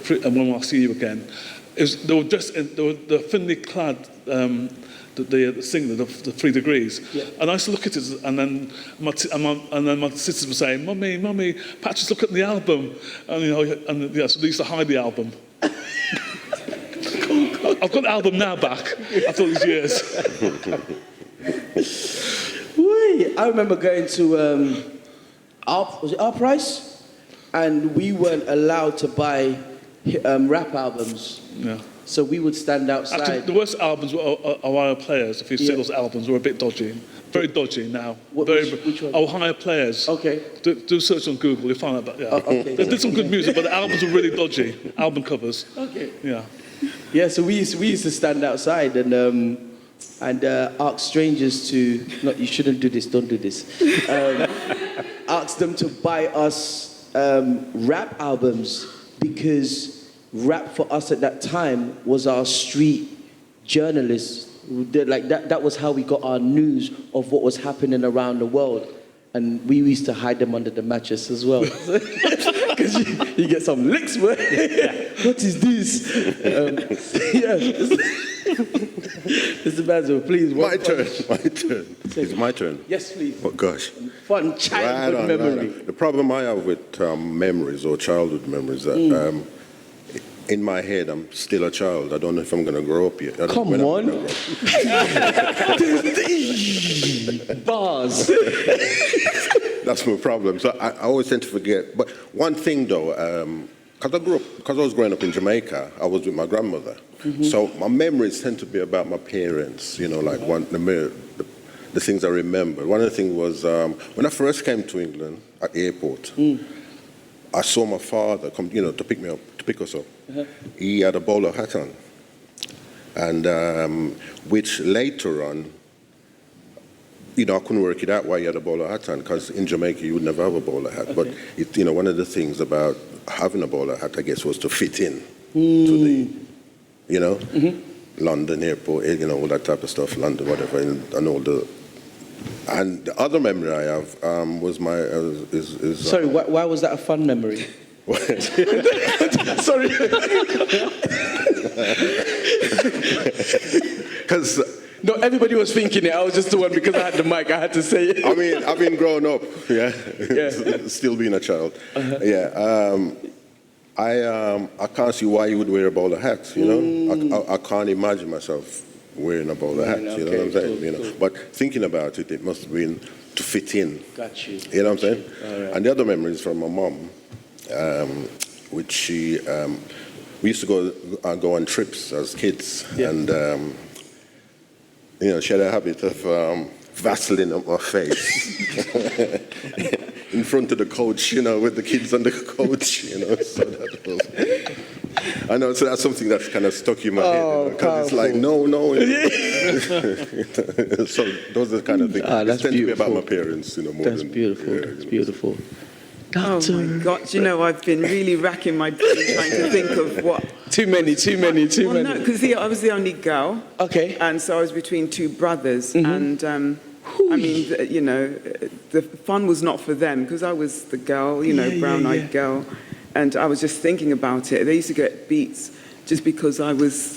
When I'll See You Again. They were thinly clad, the singer, the 3 Degrees. Yeah. And I used to look at it, and then my sisters were saying, Mummy, Patrick's looking at the album. And, so they used to hide the album. I've got the album now back after all these years. I remember going to our Price, and we weren't allowed to buy rap albums. Yeah. So we would stand outside. Actually, the worst albums were Ohio Players. If you see those albums, were a bit dodgy. Very dodgy now. Which one? Ohio Players. Okay. Do search on Google, you'll find out about. Yeah. Okay. They did some good music, but the albums were really dodgy. Album covers. Okay. Yeah. Yeah. So we used to stand outside and ask strangers to. No, you shouldn't do this. Don't do this. Ask them to buy us rap albums, because rap for us at that time was our street journalists. Like that was how we got our news of what was happening around the world. And we used to hide them under the mattress as well. Because you get some licks, man. What is this? Mr. Basil, please. My turn. It's my turn. Yes, please. Oh, gosh. Fun childhood memory. The problem I have with memories or childhood memories that in my head, I'm still a child. I don't know if I'm going to grow up yet. Come on. Bars. That's my problem. So I always tend to forget. But one thing, though, because I was growing up in Jamaica, I was with my grandmother. So my memories tend to be about my parents, like the things I remember. One of the things was when I first came to England at the airport, I saw my father come, to pick us up. He had a bowler hat on, and which later on, I couldn't work it out why he had a bowler hat on, because in Jamaica you would never have a bowler hat. But one of the things about having a bowler hat, I guess, was to fit in to the, London airport, all that type of stuff, London, whatever, and all the. And the other memory I have was my Sorry, why was that a fun memory? Sorry. Because no, everybody was thinking it. I was just the one, because I had the mic. I had to say it. I mean, I've been growing up, still being a child. I can't see why you would wear a bowler hat. I can't imagine myself wearing a bowler hat, you know what I'm saying? You know, cool. but thinking about it, it must have been to fit in. Got you. You know what I'm saying? All right. And the other memory is from my mum, which she, we used to go on trips as kids, and you know, she had a habit of Vaseline on my face in front of the coach, you know, with the kids on the coach, you know. So that was, I know, so that's something that's kind of stuck in my head, because it's like, no. So those are the kind of things. That's tend to be beautiful. about my parents, you know, more That's than, beautiful. yeah, That's you know. beautiful. Oh my God! You know, I've been really racking my brain trying to think of what. Too many. Well, no, because I was the only girl. Okay. And so I was between two brothers, and I mean, you know, the fun was not for them because I was the girl, you know, brown-eyed girl, and I was just thinking about it. They used to get beats just because I was.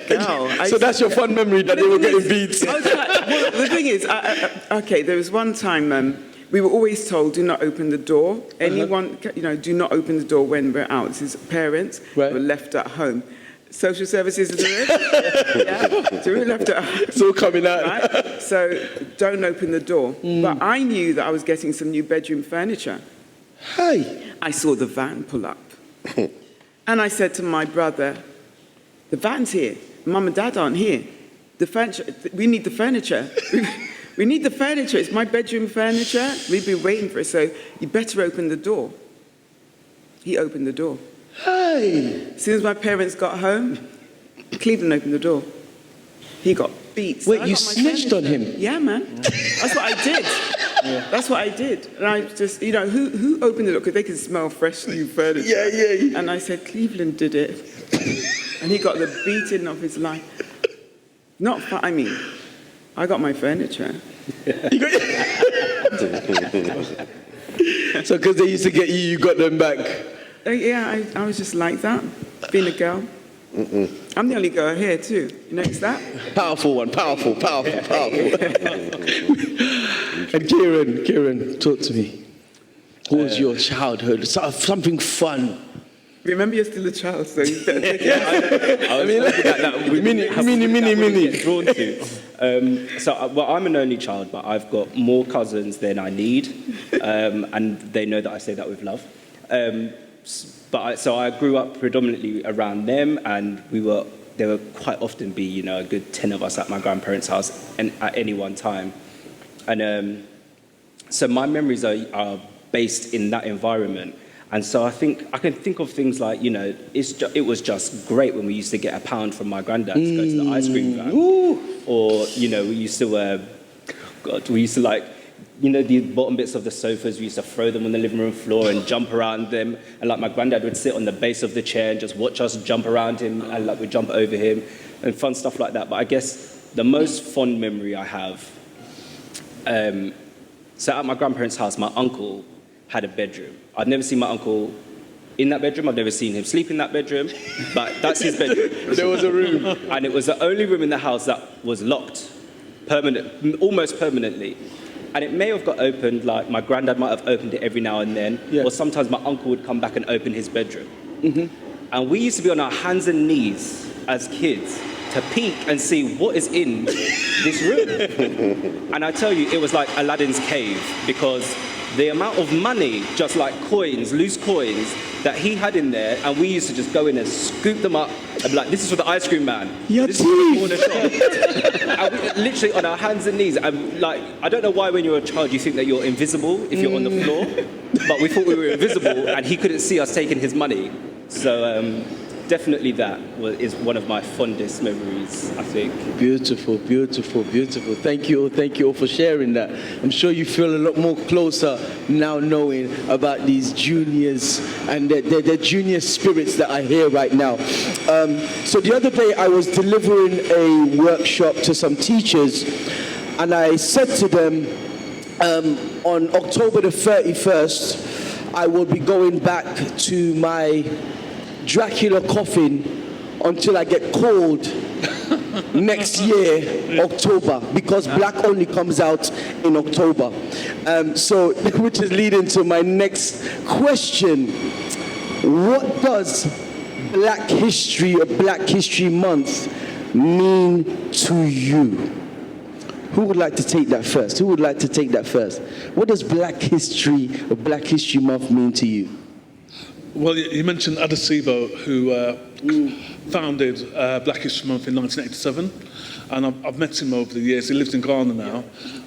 Girl. So that's your fun memory that they were getting beats. Well, the thing is, okay, there was one time we were always told, do not open the door. Anyone, you know, do not open the door when we're out. This is parents Right. were left at home. Social services are doing it. Yeah, so we were left at home. It's all coming out. Right? So don't open the door. But I knew that I was getting some new bedroom furniture. Hey. I saw the van pull up. And I said to my brother, the van's here. Mum and Dad aren't here. The furniture, we need the furniture. We need the furniture. It's my bedroom furniture. We've been waiting for it, so you better open the door. He opened the door. Hey. As soon as my parents got home, Cleveland opened the door. He got beat. So Wait, I you got my snitched on furniture. him? Yeah, man. That's what I did. That's what I did. And I just, you know, who opened the door? Because they can smell fresh new furniture. Yeah. And I said, Cleveland did it. And he got the beating of his life. Not fun. I mean, I got my furniture. So because they used to get you, you got them back. Yeah, I was just like that, being a girl. I'm the only girl here too. You notice that? Powerful one, powerful. And Kieran, talk to me. What was your childhood? Something fun. Remember, you're still a child, so you better take it. Mini. Get drawn to. Well, I'm an only child, but I've got more cousins than I need, and they know that I say that with love. So I grew up predominantly around them, and there would quite often be, you know, a good 10 of us at my grandparents' house at any one time. And so my memories are based in that environment. And so I think I can think of things like, you know, it was just great when we used to get £1 from my granddad to go to the ice cream van. Or, you know, we used to like, you know, the bottom bits of the sofas, we used to throw them on the living room floor and jump around them. And like my granddad would sit on the base of the chair and just watch us jump around him, and like we'd jump over him and fun stuff like that. But I guess the most fond memory I have, so at my grandparents' house, my uncle had a bedroom. I've never seen my uncle in that bedroom. I've never seen him sleep in that bedroom, but that's his bedroom. There was a room. And it was the only room in the house that was locked, almost permanently. And it may have got opened, like my granddad might have opened it every now and then, or sometimes my uncle would come back and open his bedroom. And we used to be on our hands and knees as kids to peek and see what is in this room. And I tell you, it was like Aladdin's cave, because the amount of money, just like coins, loose coins, that he had in there, and we used to just go in and scoop them up and be like, this is for the ice cream man. This is for the corner shop. And we literally on our hands and knees. And like, I don't know why when you're a child you think that you're invisible if you're on the floor, but we thought we were invisible and he couldn't see us taking his money. So definitely that is one of my fondest memories, I think. Beautiful. Thank you all for sharing that. I'm sure you feel a lot more closer now knowing about these juniors and the junior spirits that are here right now. So the other day I was delivering a workshop to some teachers, and I said to them, on October the 31st, I will be going back to my Dracula coffin until I get called next year, October, because Black only comes out in October. So, which is leading to my next question. What does Black History or Black History Month mean to you? Who would like to take that first? Who would like to take that first? What does Black History or Black History Month mean to you? Well, you mentioned Adesibo, who founded Black History Month in 1987, and I've met him over the years. He lives in Ghana now,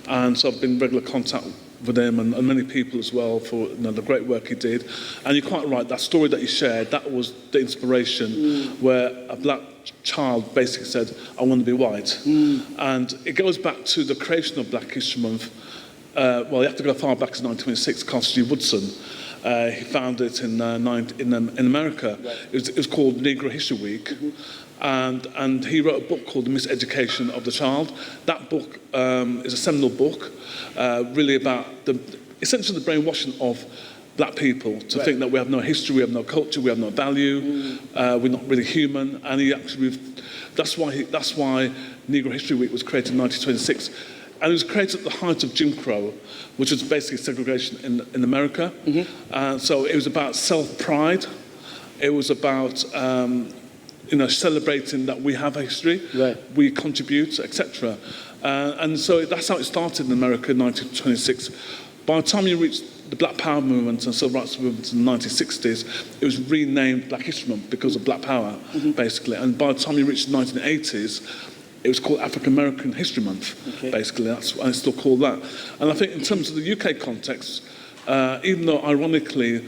and so I've been in regular contact with him and many people as well for the great work he did. And you're quite right, that story that you shared, that was the inspiration where a black child basically said, I want to be white. And it goes back to the creation of Black History Month. Well, you have to go far back to 1926, Carson G. Woodson. He founded it in America. Right. It was called Negro History Week. And he wrote a book called The Miseducation of the Child. That book is a seminal book, really about essentially the brainwashing of black people to think that we have no history, we have no culture, we have no value, we're not really human. And he actually, that's why Negro History Week was created in 1926. And it was created at the height of Jim Crow, which was basically segregation in America. So it was about self-pride. It was about celebrating that we have a history, we contribute, etc. And so that's how it started in America in 1926. By the time you reached the Black Power movement and civil rights movement in the 1960s, it was renamed Black History Month because of Black Power, basically. And by the time you reached the 1980s, it was called African American History Month, basically. That's why it's still called that. And I think in terms of the UK context, even though ironically,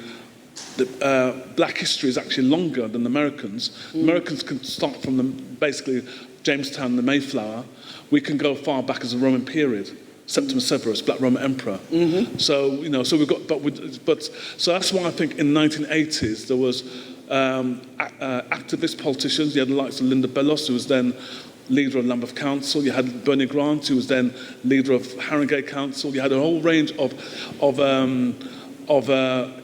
black history is actually longer than Americans. Americans can start from basically Jamestown, the Mayflower. We can go far back as the Roman period. Septimus Severus, Black Roman Emperor. So so we've got, so that's why I think in the 1980s there was activist politicians. You had the likes of Linda Bellos, who was then leader of Lambeth Council. You had Bernie Grant, who was then leader of Harringay Council. You had a whole range of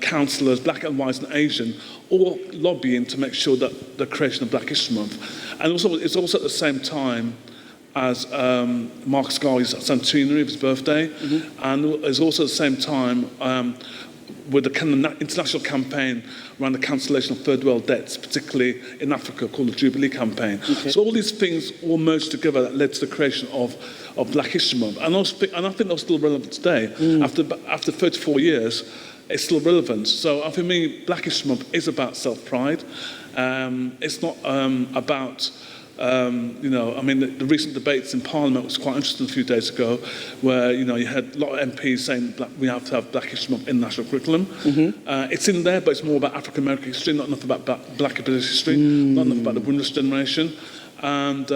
councillors, black and white and Asian, all lobbying to make sure that the creation of Black History Month. And also, it's also at the same time as Marcus Garvey's centenary of his birthday, and it's also at the same time with the kind of international campaign around the cancellation of third world debts, particularly in Africa, called the Jubilee Campaign. So all these things all merged together that led to the creation of Black History Month. And I think that's still relevant today. After 34 years, it's still relevant. So for me, Black History Month is about self-pride. It's not about... the recent debates in Parliament was quite interesting a few days ago, where you had a lot of MPs saying we have to have Black History Month in the national curriculum. It's in there, but it's more about African American history, not enough about Black British history, not enough about the British generation, and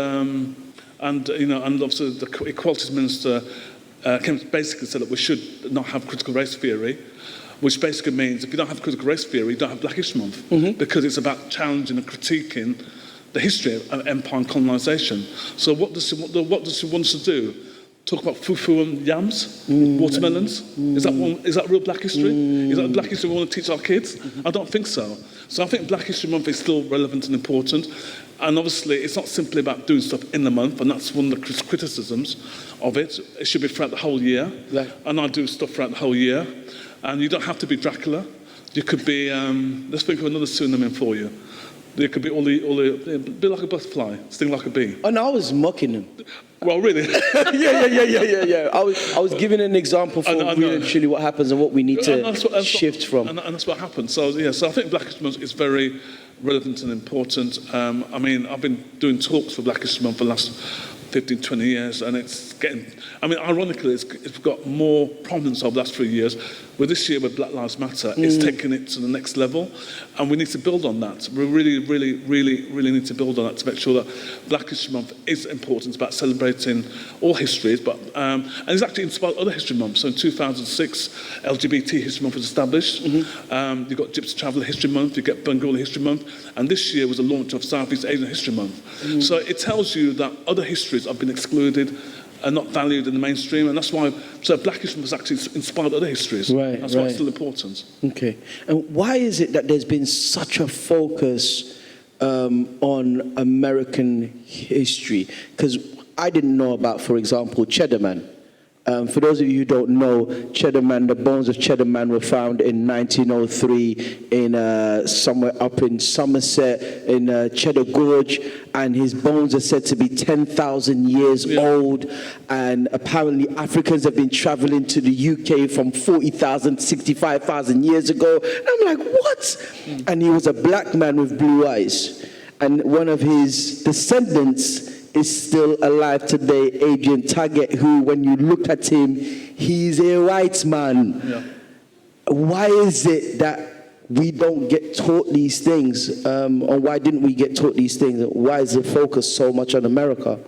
obviously the Equalities Minister basically said that we should not have critical race theory. Which basically means if you don't have critical race theory, you don't have Black History Month, because it's about challenging and critiquing the history of empire and colonisation. So what does she want us to do? Talk about fufu and yams, watermelons? Is that real Black history? Is that the Black history we want to teach our kids? I don't think so. So I think Black History Month is still relevant and important. And obviously, it's not simply about doing stuff in the month, and that's one of the criticisms of it. It should be throughout the whole year. And I do stuff throughout the whole year. And you don't have to be Dracula. You could be, let's think of another pseudonym for you. There could be be like a butterfly, sting like a bee. Oh no, I was mocking him. Well, really? Yeah. I was giving an example for really and truly what happens and what we need to shift from. And that's what happens. So I think Black History Month is very relevant and important. I've been doing talks for Black History Month for the last 15, 20 years, and it's getting, ironically, it's got more prominence over the last 3 years. With this year with Black Lives Matter, it's taken it to the next level, and we need to build on that. We really need to build on that to make sure that Black History Month is important. It's about celebrating all histories, and it's actually inspired other history months. So in 2006, LGBT History Month was established. You've got Gypsy Traveller History Month, you get Bengali History Month, and this year was the launch of Southeast Asian History Month. So it tells you that other histories have been excluded and not valued in the mainstream, and that's why Black History has actually inspired other histories. That's why it's still important. Okay. And why is it that there's been such a focus on American history? Because I didn't know about, for example, Cheddar Man. For those of you who don't know, Cheddar Man, the bones of Cheddar Man were found in 1903 in somewhere up in Somerset, in Cheddar Gorge, and his bones are said to be 10,000 years old. And apparently Africans have been traveling to the UK from 40,000 to 65,000 years ago. And I'm like, what? And he was a black man with blue eyes. And one of his descendants is still alive today, Adrian Taggart, who, when you look at him, he's a white man. Yeah. Why is it that we don't get taught these things? Or why didn't we get taught these things? Why is the focus so much on America?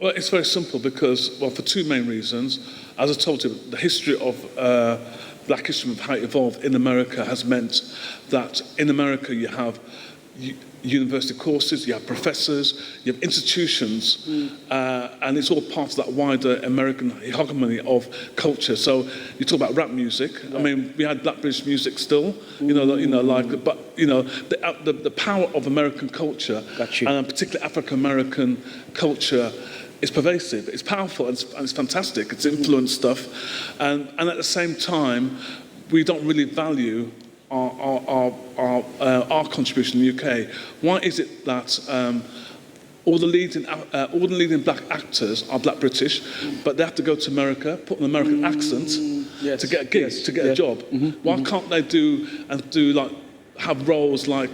Well, it's very simple because, well, for two main reasons. As I told you, the history of black history, of how it evolved in America, has meant that in America you have university courses, you have professors, you have institutions, and it's all part of that wider American hegemony of culture. So you talk about rap music. I mean, we had Black British music still, the power of American culture, and particularly African American culture, is pervasive. It's powerful and it's fantastic. It's influenced stuff, and at the same time, we don't really value our contribution in the UK. Why is it that all the leading black actors are Black British, but they have to go to America, put an American accent to get a gig, to get a job? Why can't they have roles like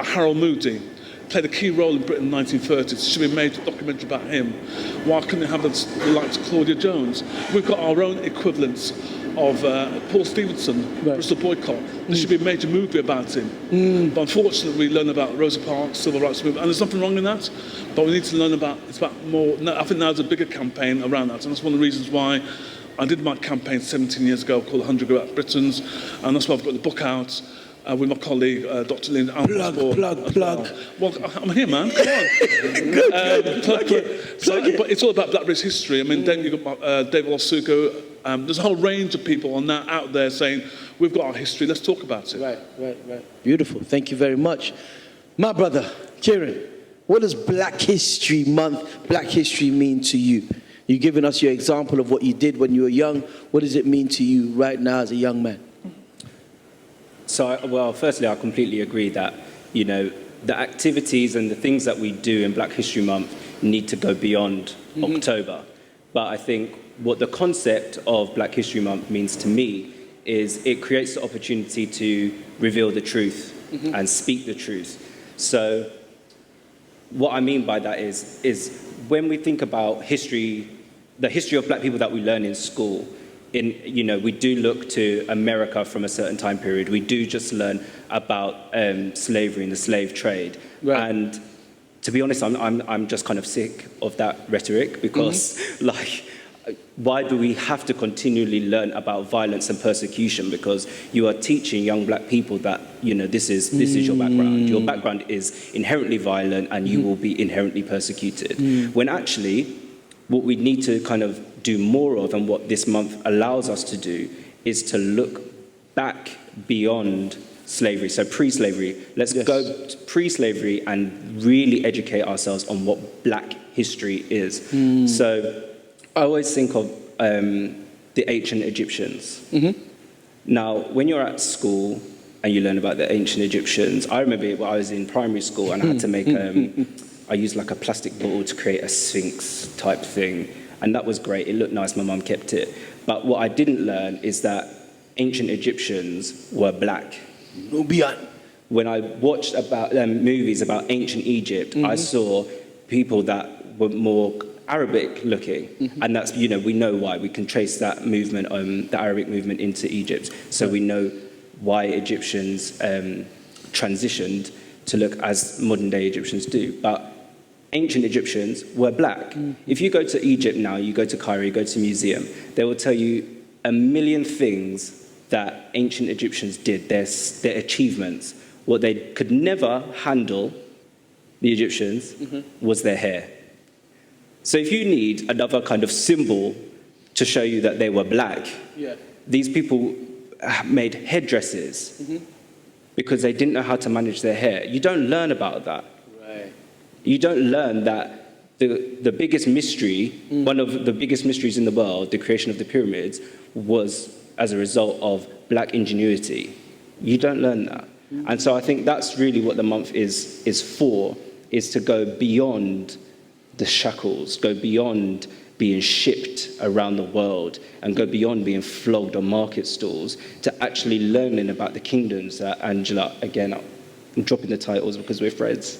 Harold Moody? Played a key role in Britain in the 1930s. There should be a major documentary about him. Why couldn't they have the likes of Claudia Jones? We've got our own equivalents of Paul Stevenson, Bristol Boycott. There should be a major movie about him. But unfortunately, we learn about Rosa Parks, civil rights movement, and there's nothing wrong in that. But we need to learn about, it's about more, I think now there's a bigger campaign around that, and that's one of the reasons why I did my campaign 17 years ago called 100 Black Britons, and that's why I've got the book out. With my colleague, Dr. Lynn Plug. Well, I'm here, man. Come on. Plug it. But it's all about Black British history. I mean, then you've got David Osuko. There's a whole range of people out there saying, we've got our history, let's talk about it. Right. Beautiful. Thank you very much. My brother, Kieran, what does Black History Month, Black History mean to you? You've given us your example of what you did when you were young. What does it mean to you right now as a young man? So, well, firstly, I completely agree that, the activities and the things that we do in Black History Month need to go beyond October. But I think what the concept of Black History Month means to me is it creates the opportunity to reveal the truth and speak the truth. So what I mean by that is when we think about history, the history of Black people that we learn in school, we do look to America from a certain time period. We do just learn about slavery and the slave trade. Right. And to be honest, I'm just kind of sick of that rhetoric because, why do we have to continually learn about violence and persecution? Because you are teaching young Black people that, this is your background. Your background is inherently violent and you will be inherently persecuted. When actually, what we need to kind of do more of, and what this month allows us to do, is to look back beyond slavery, so pre-slavery. Let's go to pre-slavery and really educate ourselves on what Black history is. So I always think of the ancient Egyptians. Now, when you're at school and you learn about the ancient Egyptians, I remember when I was in primary school and I had to make, I used like a plastic bottle to create a sphinx type thing. And that was great. It looked nice. My mum kept it. But what I didn't learn is that ancient Egyptians were Black. When I watched about movies about ancient Egypt, I saw people that were more Arabic looking. And that's, we know why. We can trace that movement, the Arabic movement, into Egypt. So we know why Egyptians transitioned to look as modern day Egyptians do. But ancient Egyptians were Black. If you go to Egypt now, you go to Cairo, you go to a museum, they will tell you a million things that ancient Egyptians did, their achievements. What they could never handle, the Egyptians, was their hair. So if you need another kind of symbol to show you that they were Black, these people made headdresses because they didn't know how to manage their hair. You don't learn about that. You don't learn that the biggest mystery, one of the biggest mysteries in the world, the creation of the pyramids, was as a result of black ingenuity. You don't learn that. And so I think that's really what the month is for, is to go beyond the shackles, go beyond being shipped around the world, and go beyond being flogged on market stalls, to actually learning about the kingdoms that Angela, again, I'm dropping the titles because we're friends,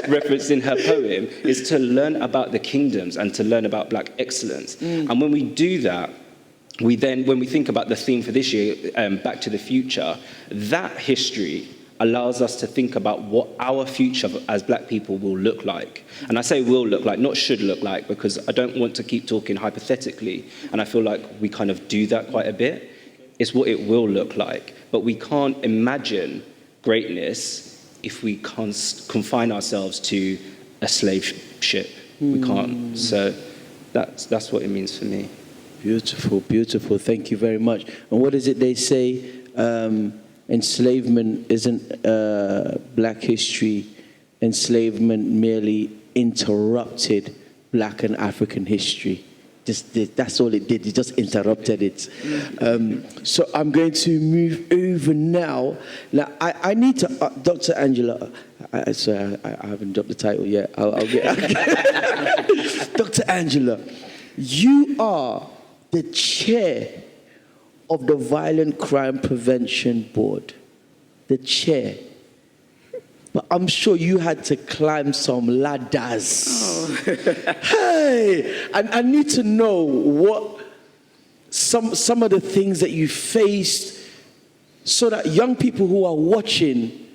reference in her poem, is to learn about the kingdoms and to learn about black excellence. And when we do that, when we think about the theme for this year, Back to the Future, that history allows us to think about what our future as black people will look like. And I say will look like, not should look like, because I don't want to keep talking hypothetically, and I feel like we kind of do that quite a bit. It's what it will look like. But we can't imagine greatness if we confine ourselves to a slave ship. We can't. So that's what it means for me. Beautiful, beautiful. Thank you very much. And what is it they say? Enslavement isn't black history. Enslavement merely interrupted black and African history. That's all it did. It just interrupted it. So I'm going to move over now. Now, I need to, Dr. Angela, sorry, I haven't dropped the title yet. I'll get Dr. Angela, you are the chair of the Violent Crime Prevention Board. The chair. But I'm sure you had to climb some ladders. Oh. Hey, I need to know what some of the things that you faced, so that young people who are watching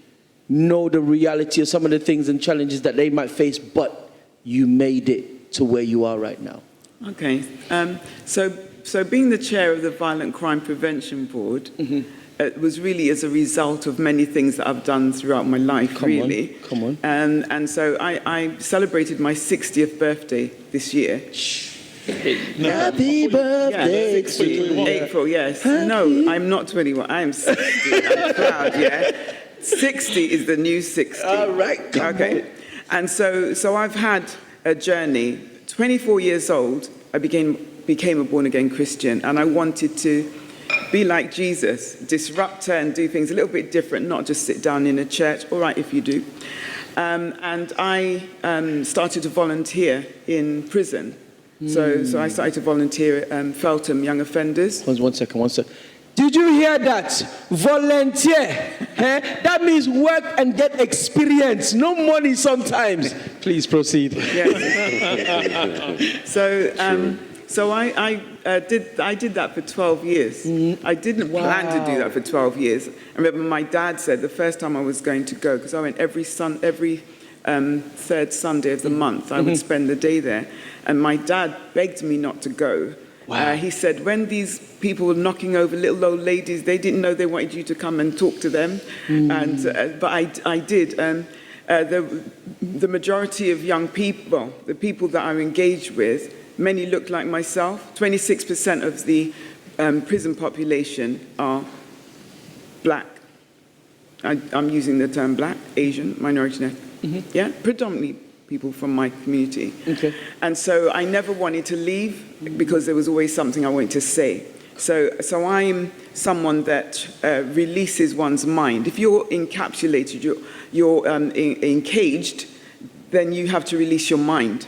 know the reality of some of the things and challenges that they might face, but you made it to where you are right now. Okay, so being the chair of the Violent Crime Prevention Board, it was really as a result of many things that I've done throughout my life, Come on. And so I celebrated my 60th birthday this year. Happy birthday to you. April, yes. No, I'm not 21. I am 60. I'm proud, yeah. 60 is the new 60. All right, okay. And so I've had a journey. 24 years old, I became a born-again Christian, and I wanted to be like Jesus, disrupt her and do things a little bit different, not just sit down in a church, all right if you do. And I started to volunteer in prison. So I started to volunteer at Feltham Young Offenders. One second. Did you hear that? Volunteer. That means work and get experience. No money sometimes. Please proceed. Yes. So I did that for 12 years. I didn't plan to do that for 12 years. I remember my dad said the first time I was going to go, because I went every third Sunday of the month, I would spend the day there. And my dad begged me not to go. Wow. He said, when these people were knocking over little old ladies, they didn't know they wanted you to come and talk to them. But I did. The majority of young people, well, the people that I'm engaged with, many look like myself. 26% of the prison population are black. I'm using the term black, Asian, minority, yeah, predominantly people from my community. Okay. And so I never wanted to leave because there was always something I wanted to say. So I'm someone that releases one's mind. If you're encapsulated, you're encaged, then you have to release your mind.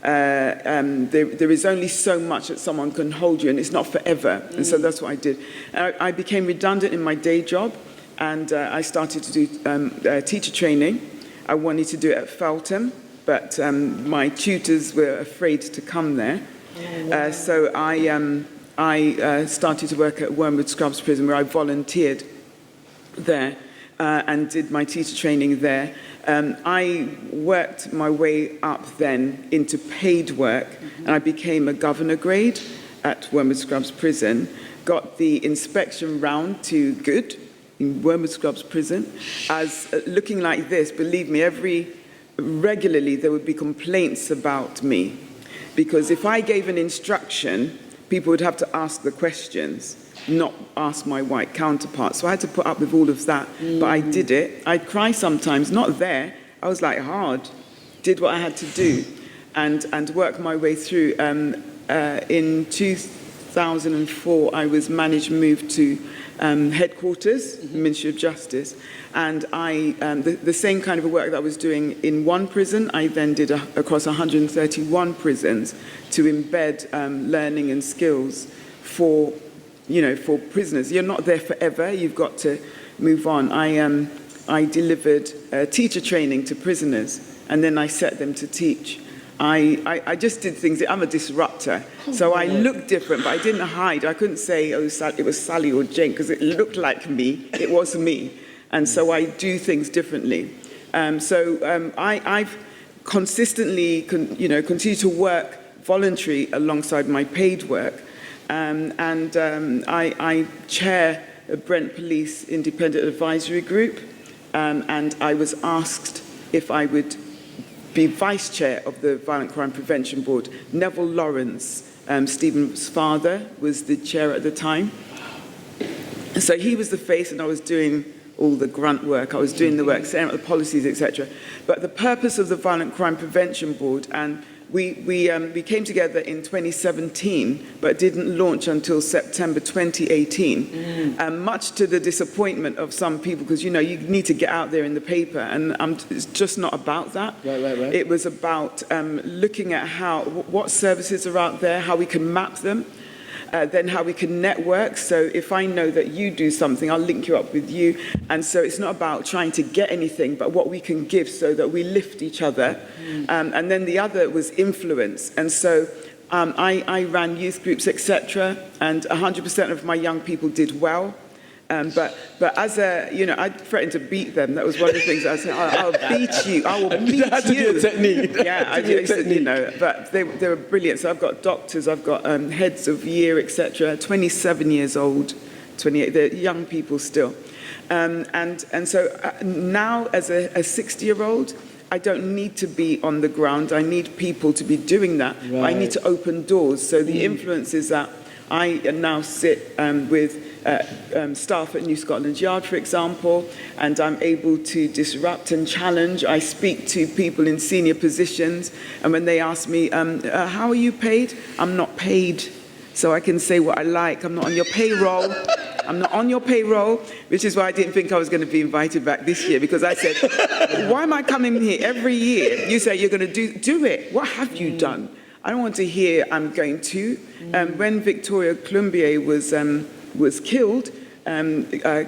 There is only so much that someone can hold you, and it's not forever. And so that's what I did. I became redundant in my day job, and I started to do teacher training. I wanted to do it at Feltham, but my tutors were afraid to come there. So I started to work at Wormwood Scrubs Prison, where I volunteered there and did my teacher training there. I worked my way up then into paid work, and I became a governor grade at Wormwood Scrubs Prison, got the inspection round to good in Wormwood Scrubs Prison, as looking like this, believe me, regularly there would be complaints about me, because if I gave an instruction, people would have to ask the questions, not ask my white counterparts. So I had to put up with all of that, but I did it. I'd cry sometimes, not there. I was like hard. did what I had to do and worked my way through. In 2004, I was moved to headquarters, Ministry of Justice, and the same kind of work that I was doing in one prison, I then did across 131 prisons to embed learning and skills for prisoners. You're not there forever. You've got to move on. I delivered teacher training to prisoners, and then I set them to teach. I just did things. I'm a disruptor, so I looked different, but I didn't hide. I couldn't say, oh, it was Sally or Jane, because it looked like me. It was me, and so I do things differently. I've consistently, continued to work voluntary alongside my paid work, I chair a Brent Police Independent Advisory Group, and I was asked if I would be vice chair of the Violent Crime Prevention Board. Neville Lawrence, Stephen's father, was the chair at the time. So he was the face, and I was doing all the grunt work. I was doing the work, setting up the policies, etc. But the purpose of the Violent Crime Prevention Board, and we came together in 2017, but didn't launch until September 2018, much to the disappointment of some people, because, you need to get out there in the paper, and it's just not about that. Right. It was about looking at what services are out there, how we can map them, then how we can network. So if I know that you do something, I'll link you up with you. And so it's not about trying to get anything, but what we can give so that we lift each other. And then the other was influence. And so I ran youth groups, etc. And 100% of my young people did well. But as I threatened to beat them. That was one of the things I said, I'll beat you. I will beat you. That had to be a technique. Yeah, I did, but they were brilliant. So I've got doctors, I've got heads of year, etc. 27 years old, 28. They're young people still. And so now, as a 60-year-old, I don't need to be on the ground. I need people to be doing that. Right. I need to open doors. So the influence is that I now sit with staff at New Scotland Yard, for example, and I'm able to disrupt and challenge. I speak to people in senior positions, and when they ask me, how are you paid? I'm not paid, so I can say what I like. I'm not on your payroll. I'm not on your payroll, which is why I didn't think I was going to be invited back this year, because I said, why am I coming here every year? You say you're going to do it. What have you done? I don't want to hear I'm going to. When Victoria Clumbier was killed,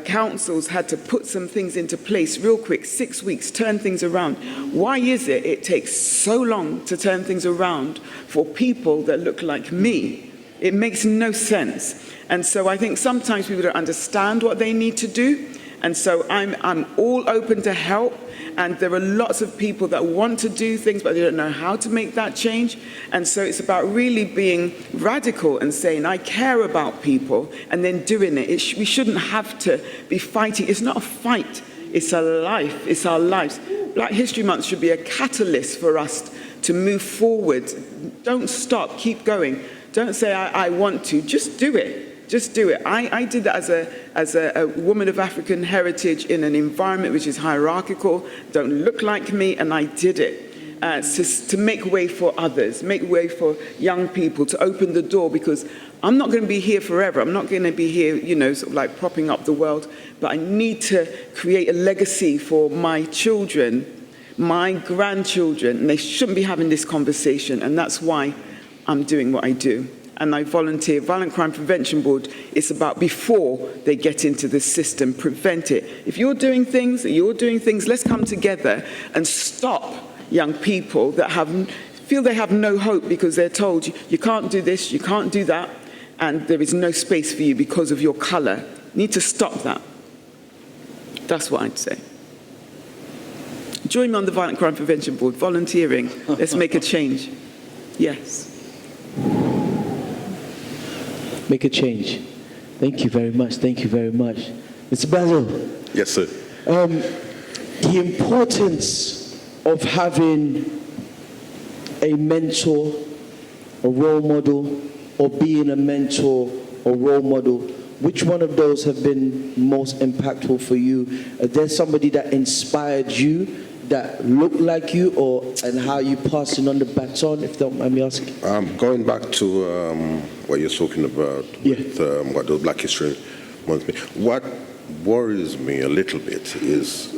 councils had to put some things into place real quick, 6 weeks, turn things around. Why is it takes so long to turn things around for people that look like me? It makes no sense. And so I think sometimes people don't understand what they need to do. And so I'm all open to help. And there are lots of people that want to do things, but they don't know how to make that change. And so it's about really being radical and saying, I care about people, and then doing it. We shouldn't have to be fighting. It's not a fight. It's a life. It's our lives. Black History Month should be a catalyst for us to move forward. Don't stop. Keep going. Don't say, I want to. Just do it. Just do it. I did that as a woman of African heritage in an environment which is hierarchical, don't look like me, and I did it to make way for others, make way for young people, to open the door, because I'm not going to be here forever. I'm not going to be here, sort of like propping up the world, but I need to create a legacy for my children, my grandchildren, and they shouldn't be having this conversation, and that's why I'm doing what I do. And I volunteer. Violent Crime Prevention Board, it's about before they get into the system, prevent it. If you're doing things, let's come together and stop young people that feel they have no hope because they're told you can't do this, you can't do that, and there is no space for you because of your colour. You need to stop that. That's what I'd say. Join me on the Violent Crime Prevention Board, volunteering. Let's make a change. Yes. Make a change. Thank you very much. Thank you very much. Mr. Basil. Yes, sir. The importance of having a mentor, a role model, or being a mentor or role model, which one of those have been most impactful for you? There's somebody that inspired you that look like you, and how you passing on the baton, if you don't mind me asking? Going back to what you're talking about, with what the Black History Month means, what worries me a little bit is,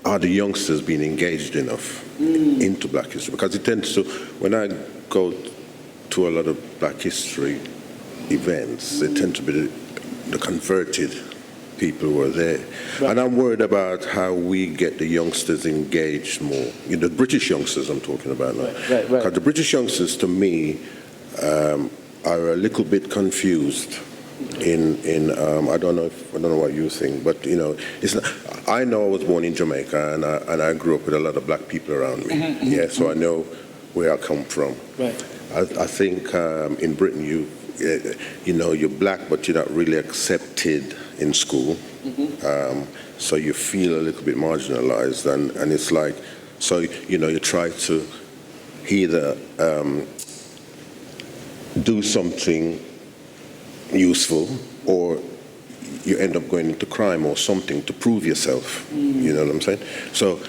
are the youngsters being engaged enough into Black history? Because it tends to, when I go to a lot of Black history events, they tend to be the converted people who are there. Right. And I'm worried about how we get the youngsters engaged more. You know, the British youngsters I'm talking about now. Right. Because the British youngsters, to me, are a little bit confused I don't know what you think, but you know, it's not, I know I was born in Jamaica, and I grew up with a lot of black people around me. Yeah, so I know where I come from. Right. I think in Britain you know, you're black, but you're not really accepted in school. So you feel a little bit marginalized, and it's like, so you know, you try to either do something useful, or you end up going into crime or something to prove yourself. You know what I'm saying? So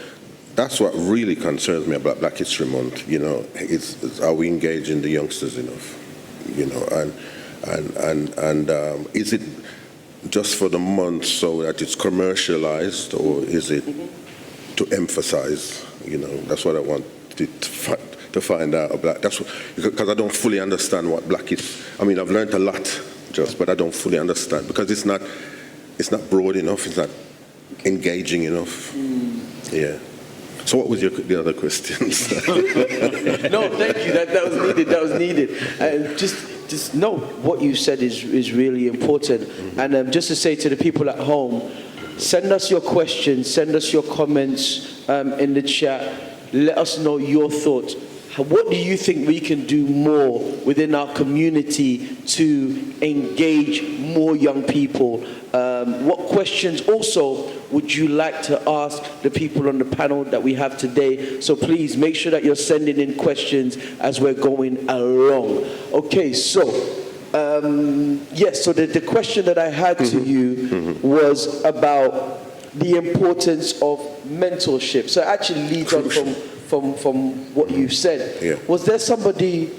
that's what really concerns me about Black History Month. You know, it's are we engaging the youngsters enough? You know, and is it just for the month so that it's commercialized, or is it to emphasize? You know, that's what I want to find out about. That's because I don't fully understand what black is. I mean, I've learned a lot, but I don't fully understand, because it's not broad enough. It's not engaging enough. Yeah. So what was the other questions? No, thank you. That was needed. That was needed. Just know what you said is really important. And just to say to the people at home, send us your questions, send us your comments in the chat. Let us know your thoughts. What do you think we can do more within our community to engage more young people? What questions also would you like to ask the people on the panel that we have today? So please make sure that you're sending in questions as we're going along. Okay, so yes, so the question that I had to you was about the importance of mentorship. So it actually leads on from what you said. Yeah. Was there somebody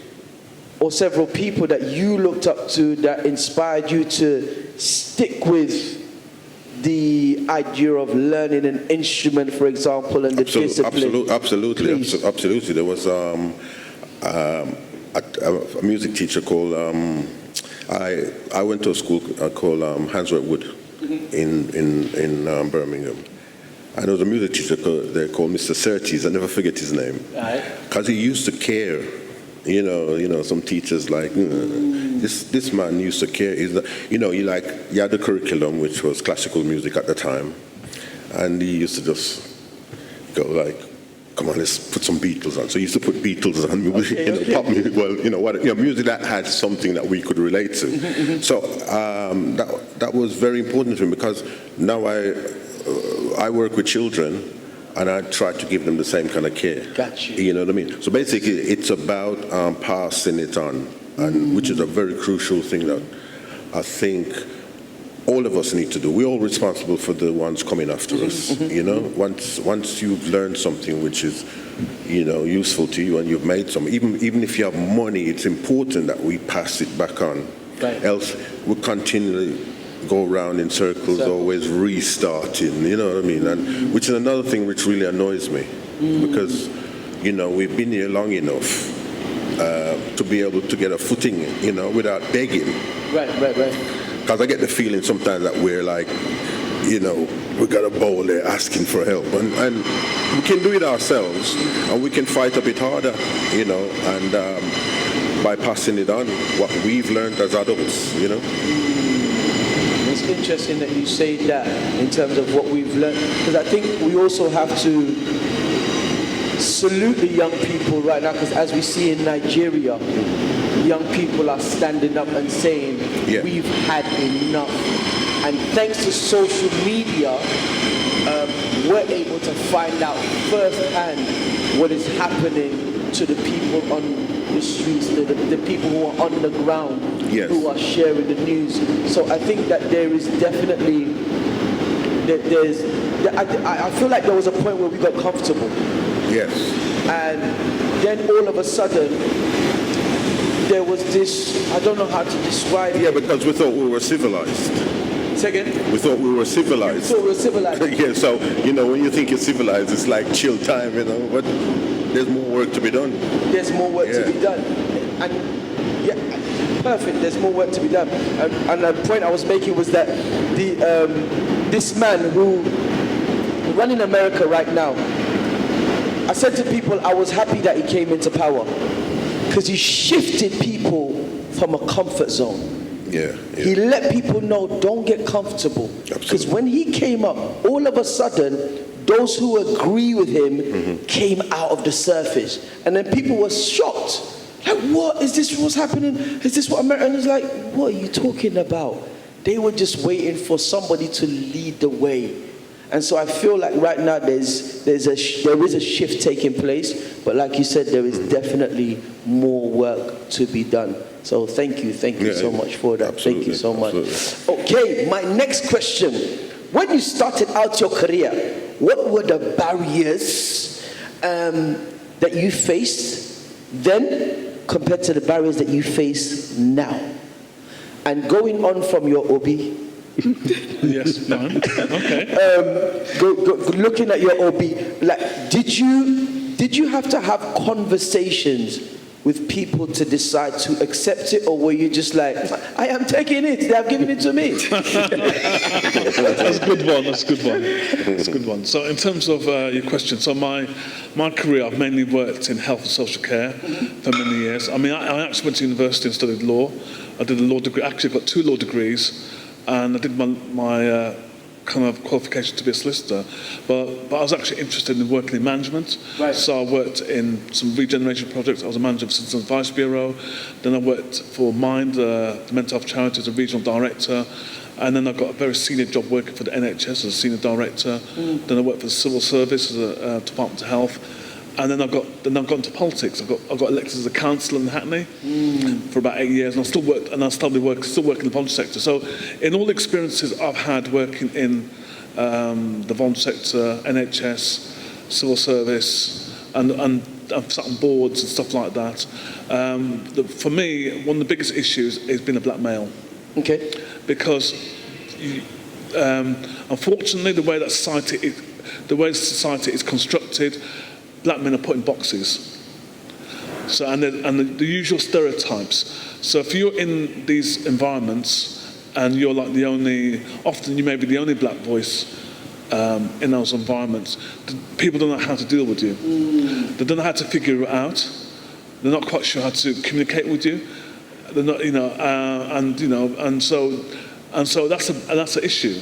or several people that you looked up to that inspired you to stick with the idea of learning an instrument, for example, and the discipline? Absolutely. There was a music teacher called, I went to a school called Hansworth Wood in Birmingham. And there was a music teacher there called Mr. Surtees. I never forget his name. Because he used to care. You know, some teachers like, this man used to care. You know, he had the curriculum, which was classical music at the time. And he used to just go like, come on, let's put some Beatles on. So he used to put Beatles on, pop music. Well, music that had something that we could relate to. So that was very important to me, because now I work with children, and I try to give them the same kind of care. Got you. You know what I mean? So basically, it's about passing it on, and which is a very crucial thing that I think all of us need to do. We're all responsible for the ones coming after us. You know, once you've learned something which is, you know, useful to you, and you've made some, even if you have money, it's important that we pass it back on. Right. Else we'll continually go around in circles, always restarting, you know what I mean? And which is another thing which really annoys me, because, you know, we've been here long enough to be able to get a footing, you know, without begging. Right. Because I get the feeling sometimes that we're like, you know, we got a bowl there asking for help, and we can do it ourselves, and we can fight a bit harder, you know, and by passing it on, what we've learned as adults, you know. It's interesting that you say that in terms of what we've learned, because I think we also have to salute the young people right now, because as we see in Nigeria, young people are standing up and saying, we've had enough. And thanks to social media, we're able to find out firsthand what is happening to the people on the streets, the people who are on the ground, who are sharing the news. So I think that there is definitely I feel like there was a point where we got comfortable. Yes. And then all of a sudden, there was this, I don't know how to describe it. Yeah, because we thought we were civilized. Say again? We thought we were civilized. So we were civilized. Yeah, so, when you think you're civilized, it's like chill time, but there's more work to be done. There's more work to be done. And yeah, perfect, there's more work to be done. And the point I was making was that this man who running America right now, I said to people I was happy that he came into power because he shifted people from a comfort zone. Yeah. He let people know, don't get comfortable. Because when he came up, all of a sudden, those who agree with him came out of the surface. And then people were shocked. Like, what? Is this what's happening? Is this what America? And it's like, what are you talking about? They were just waiting for somebody to lead the way. And so I feel like right now there is a shift taking place, but like you said, there is definitely more work to be done. So thank you so much for that. Absolutely, thank you so much. absolutely. Okay, my next question. When you started out your career, what were the barriers that you faced then compared to the barriers that you face now? And going on from your OB, Yes, fine. Okay. looking at your OB, like, did you have to have conversations with people to decide to accept it, or were you just like, I am taking it, they have given it to me? That's a good one. That's a good one. So in terms of your question, so my career, I've mainly worked in health and social care for many years. I mean, I actually went to university and studied law. I did a law degree. Actually, I've got 2 law degrees, and I did my kind of qualification to be a solicitor, but I was actually interested in working in management. Right. So I worked in some regeneration projects. I was a manager of Citizens Advice Bureau. Then I worked for Mind, the mental health charity, as a regional director. And then I got a very senior job working for the NHS as a senior director. Then I worked for the civil service as a Department of Health. And then I've got into politics. I got elected as a councillor in Hackney for about 8 years, and I still work in the voluntary sector. So, in all the experiences I've had working in the voluntary sector, NHS, civil service, and I've sat on boards and stuff like that. For me, one of the biggest issues is being a black male. Okay. Because unfortunately, the way society is constructed, black men are put in boxes. So, and the usual stereotypes. So if you're in these environments and you're like often you may be the only black voice in those environments, people don't know how to deal with you. They don't know how to figure it out. They're not quite sure how to communicate with you. They're not, and so that's an issue.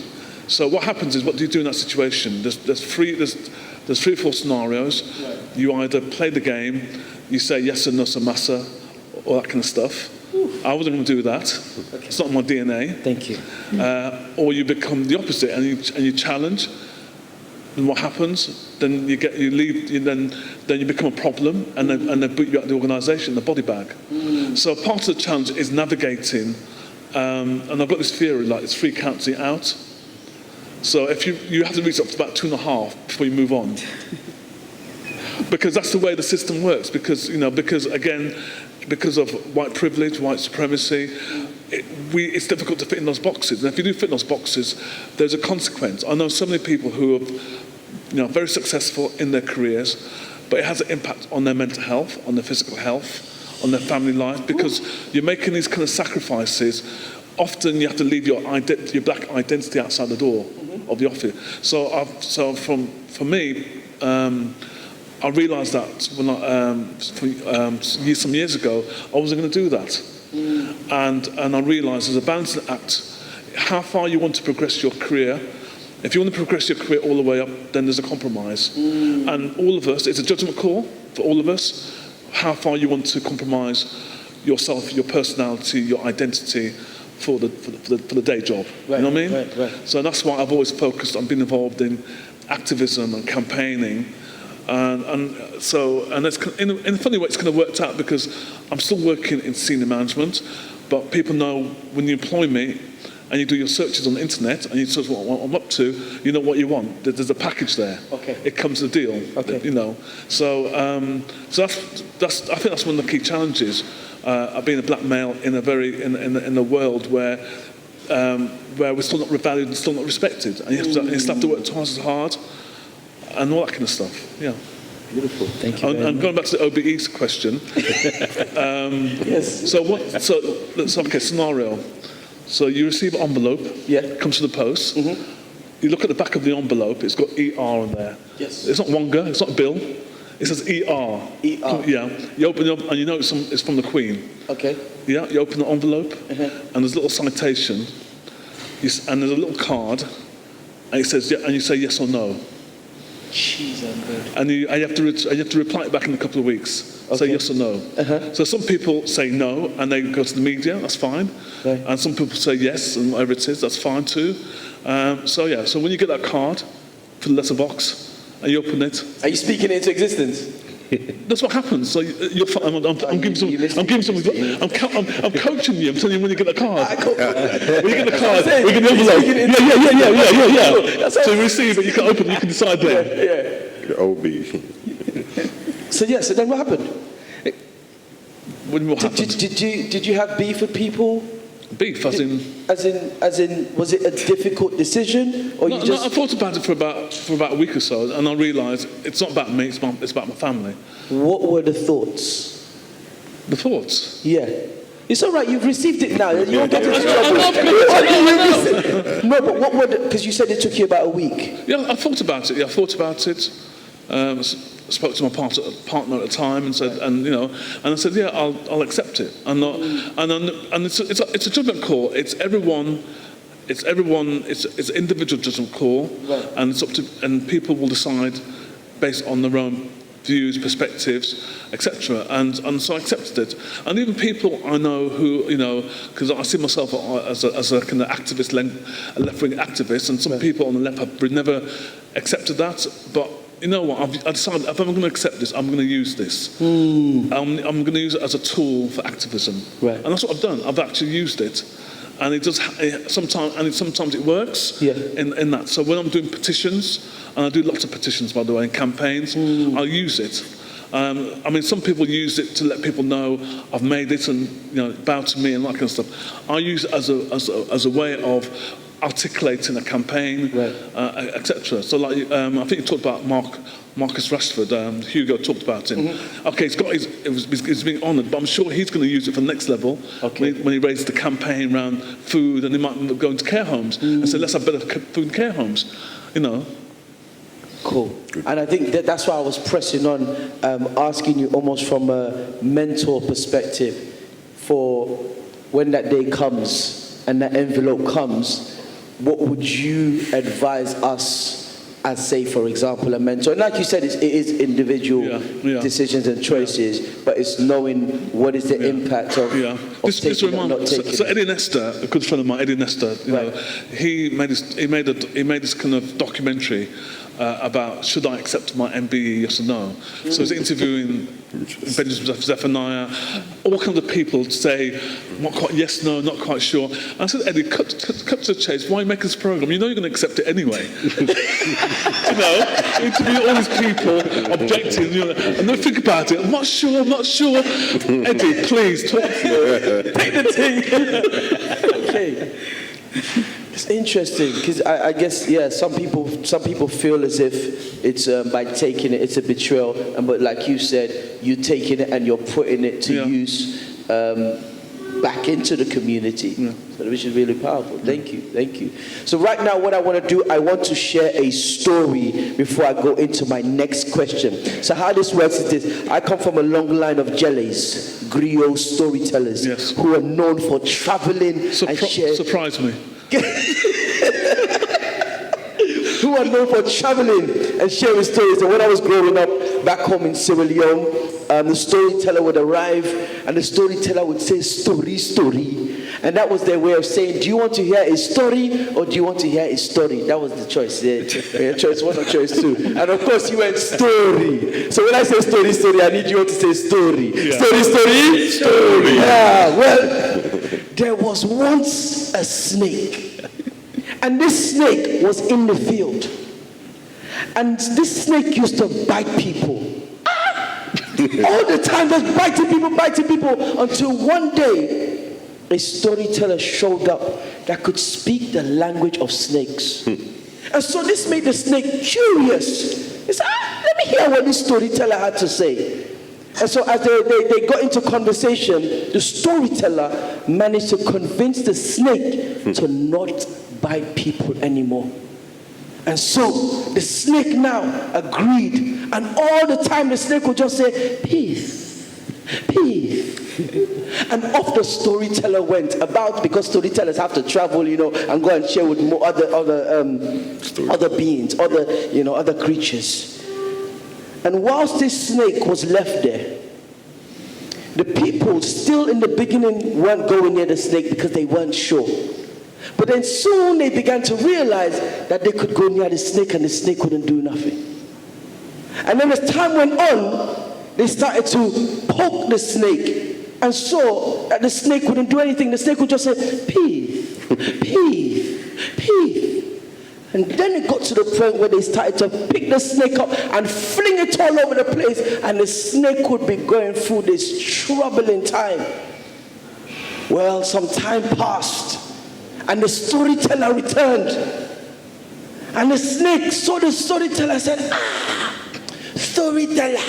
So what happens is, what do you do in that situation? There's 3 or 4 scenarios. Right. You either play the game, you say yes and no, so massa, all that kind of stuff. I wasn't going to do that. Okay. It's not in my DNA. Thank you. Or you become the opposite and you challenge. And what happens? Then you leave. Then you become a problem, and they put you out of the organisation, the body bag. So part of the challenge is navigating. And I've got this theory, like it's 3 counts out. So if you have to reach up to about 2.5 before you move on, because that's the way the system works. Because of white privilege, white supremacy, it's difficult to fit in those boxes. And if you do fit in those boxes, there's a consequence. I know so many people who are very successful in their careers, but it has an impact on their mental health, on their physical health, on their family life, because you're making these kind of sacrifices. Often you have to leave your black identity outside the door of the office. So for me, I realised that when some years ago, I wasn't going to do that. And I realised there's a balancing act. How far you want to progress your career. If you want to progress your career all the way up, then there's a compromise. And all of us, it's a judgment call for all of us, how far you want to compromise yourself, your personality, your identity, for the day job. Right, you know what I mean? Right. So that's why I've always focused on being involved in activism and campaigning. And it's, in a funny way, it's kind of worked out, because I'm still working in senior management, but people know when you employ me, and you do your searches on the internet, and you search what I'm up to, you know what you want. There's a package there. Okay. It comes with a deal. Okay. You know. So, so I think that's one of the key challenges of being a black male in a world where we're still not valued and still not respected, and you still have to work twice as hard, and all that kind of stuff. Yeah. Beautiful. Thank you. And going back to the OBE's question. Yes. So let's okay, scenario. So you receive an envelope. Yeah. It comes to the post. You look at the back of the envelope. It's got ER on there. Yes. It's not Wonga. It's not Bill. It says ER. ER. Yeah. You open it up and you know it's from the Queen. Okay. Yeah. You open the envelope and there's a little citation. And there's a little card, and it says and you say yes or no. Jeez, I'm good. And you have to reply it back in a couple of weeks. Okay. Say yes or no. So some people say no, and they go to the media. That's fine. Okay. And some people say yes, and whatever it is, that's fine too. So yeah. So when you get that card for the letterbox, and you open it, Are you speaking it into existence? that's what happens. So you're fine. I'm coaching you. I'm coaching you. I'm telling you when you get the card. When you get the card, we get the envelope. Yeah. So you receive it. You can open it. You can decide there. The OB. So then what happened? What happened? Did you have beef with people? Beef, as in, was it a difficult decision, or no, I thought about it for about a week or so, and I realised it's not about me. It's about my family. What were the thoughts? The thoughts. Yeah. It's all right. You've received it now. You won't get into trouble. No, but what were because you said it took you about a week. Yeah, I thought about it. Spoke to my partner at the time and said, and I said, yeah, I'll accept it. And it's a judgment call. It's an individual judgment call, right. And it's up to, and people will decide based on their own views, perspectives, etc. And so I accepted it. And even people I know who, because I see myself as a kind of activist, a left-wing activist, and some people on the left have never accepted that, but you know what? I decided if I'm going to accept this, I'm going to use this. I'm going to use it as a tool for activism, right. And that's what I've done. I've actually used it, and it does sometimes it works. Yeah. In that. So when I'm doing petitions, and I do lots of petitions, by the way, and campaigns, I'll use it. Some people use it to let people know I've made it, and bow to me and that kind of stuff. I use it as a way of articulating a campaign, right. Etc. So, like, I think you talked about Marcus Rashford. Hugo talked about him. Okay, he's being honoured, but I'm sure he's going to use it for the next level. Okay. When he raises the campaign around food, and he might go into care homes and say, let's have better food in care homes. Cool. And I think that's why I was pressing on, asking you almost from a mentor perspective, for when that day comes and that envelope comes. What would you advise us as, say, for example, a mentor? And like you said, it is individual decisions and choices, but it's knowing what is the impact of taking or not taking. So Eddie Nestor, a good friend of mine, Eddie Nestor, he made this kind of documentary about should I accept my MBE, yes or no. So he's interviewing Benjamin Zephaniah, all kinds of people to say, not quite yes, no, not quite sure. And I said, Eddie, cut to the chase. Why make this program? You know you're going to accept it anyway. Interview all these people, objecting, and then think about it. I'm not sure. Eddie, please talk to me. Take the thing. Okay. It's interesting because I guess some people feel as if it's by taking it it's a betrayal, but like you said, you're taking it and you're putting it to use back into the community, so, which is really powerful. Thank you. So right now, what I want to do, I want to share a story before I go into my next question. So how this works is this: I come from a long line of jellies, griot storytellers who are known for traveling and sharing. Surprise me. Who are known for traveling and sharing stories. And when I was growing up back home in Sierra Leone, the storyteller would arrive and the storyteller would say story. And that was their way of saying, do you want to hear a story or do you want to hear a story? That was the choice. Choice one or choice two. And of course you went story. So when I say story, I need you all to say story. Story. Yeah, well, there was once a snake. And this snake was in the field. And this snake used to bite people. All the time, just biting people, until one day, a storyteller showed up that could speak the language of snakes. And so this made the snake curious. He said, let me hear what this storyteller had to say. And so as they got into conversation, the storyteller managed to convince the snake to not bite people anymore. And so the snake now agreed. And all the time the snake would just say, peace, peace. And off the storyteller went about, because storytellers have to travel, and go and share with more other beings, other creatures. And whilst this snake was left there, the people still in the beginning weren't going near the snake because they weren't sure. But then soon they began to realize that they could go near the snake and the snake couldn't do nothing. And then as time went on, they started to poke the snake and saw that the snake couldn't do anything. The snake would just say, peace, peace, peace. And then it got to the point where they started to pick the snake up and fling it all over the place, and the snake would be going through this troubling time. Well, some time passed, and the storyteller returned. And the snake saw the storyteller and said, storyteller,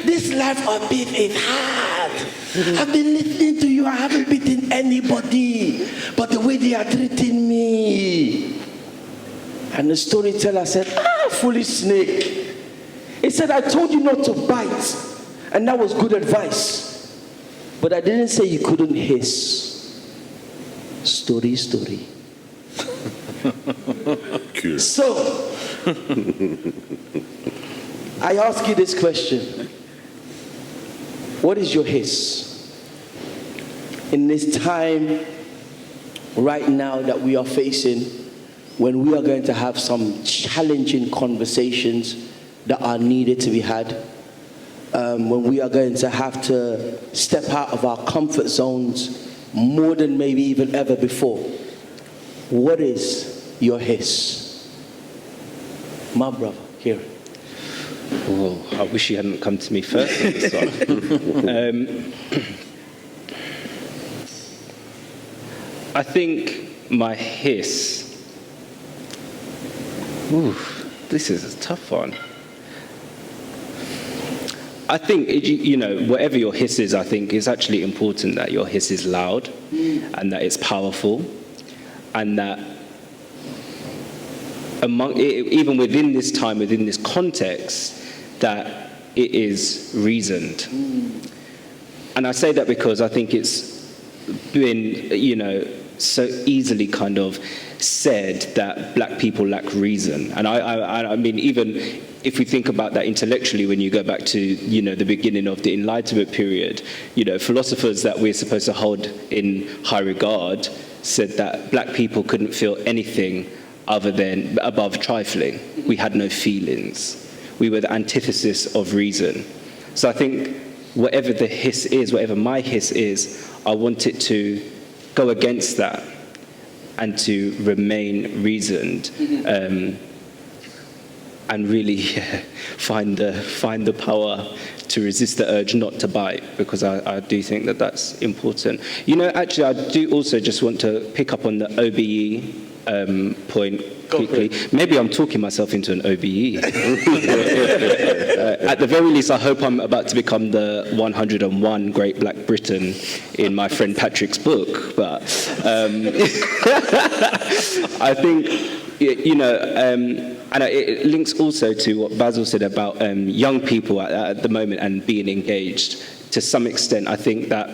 this life of beef is hard. I've been listening to you, I haven't beaten anybody, but the way they are treating me. And the storyteller said, foolish snake. He said, I told you not to bite, and that was good advice. But I didn't say you couldn't hiss. Story. So, I ask you this question. What is your hiss? In this time, right now, that we are facing, when we are going to have some challenging conversations that are needed to be had, when we are going to have to step out of our comfort zones more than maybe even ever before, what is your hiss? My brother, Kieran. Oh, I wish you hadn't come to me first on this one. I think my hiss... Ooh, this is a tough one. I think, whatever your hiss is, I think it's actually important that your hiss is loud and that it's powerful, and that even within this time, within this context, that it is reasoned. And I say that because I think it's been, so easily kind of said that black people lack reason. And I mean, even if we think about that intellectually, when you go back to, the beginning of the Enlightenment period, philosophers that we're supposed to hold in high regard said that black people couldn't feel anything other than above trifling. We had no feelings. We were the antithesis of reason. So I think whatever the hiss is, whatever my hiss is, I want it to go against that and to remain reasoned, and really find the power to resist the urge not to bite, because I do think that that's important. Actually, I do also just want to pick up on the OBE point quickly. Maybe I'm talking myself into an OBE. At the very least, I hope I'm about to become the 101 Great Black Britain in my friend Patrick's book. But I think, and it links also to what Basil said about young people at the moment and being engaged. To some extent, I think that,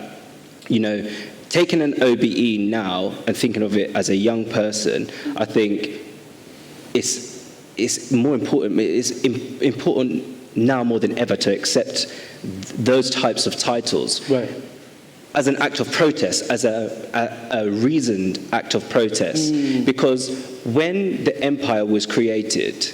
taking an OBE now and thinking of it as a young person, I think it's more important. It's important now more than ever to accept those types of titles, right, as an act of protest, as a reasoned act of protest. Because when the empire was created,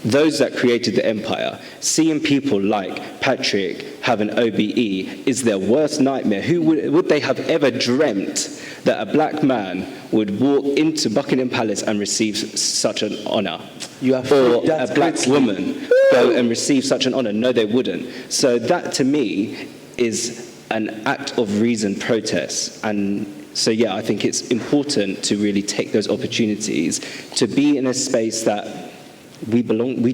those that created the empire, seeing people like Patrick have an OBE is their worst nightmare. Who would they have ever dreamt that a black man would walk into Buckingham Palace and receive such an honour? Or a black woman go and receive such an honour? No, they wouldn't. So that, to me, is an act of reasoned protest. And so, yeah, I think it's important to really take those opportunities to be in a space that we belong.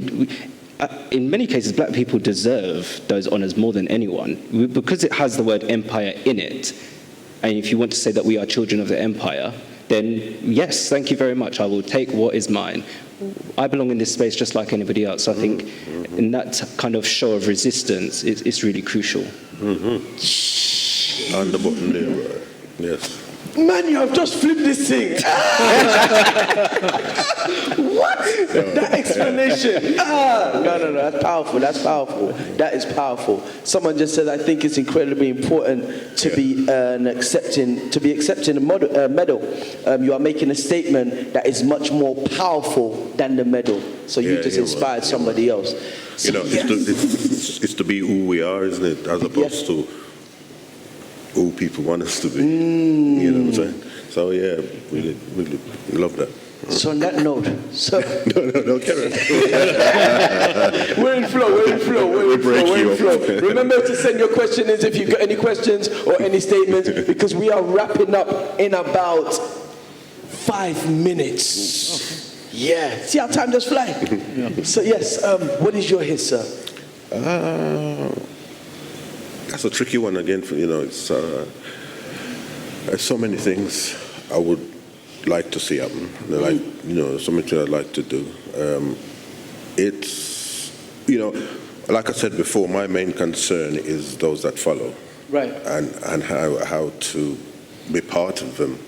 In many cases, black people deserve those honours more than anyone, because it has the word empire in it. And if you want to say that we are children of the empire, then yes, thank you very much. I will take what is mine. I belong in this space just like anybody else. So I think in that kind of show of resistance, it's really crucial. On the button there, yes. Man, you have just flipped this thing. What? That explanation. No, that's powerful. That's powerful. That is powerful. Someone just said, I think it's incredibly important to be accepting a medal. You are making a statement that is much more powerful than the medal. So you just inspired somebody else. So, you know, it's to be who we are, isn't it? As opposed to who people want us to be. You know what I'm saying? So yeah, really love that. So on that note, no, Kieran. We're in flow. Remember to send your questions if you've got any questions or any statements, because we are wrapping up in about 5 minutes. Yeah. See how time just fly? So yes, what is your hiss, sir? That's a tricky one again. It's there's so many things I would like to see happen. Like, something I'd like to do. It's, like I said before, my main concern is those that follow. Right. And how to be part of them.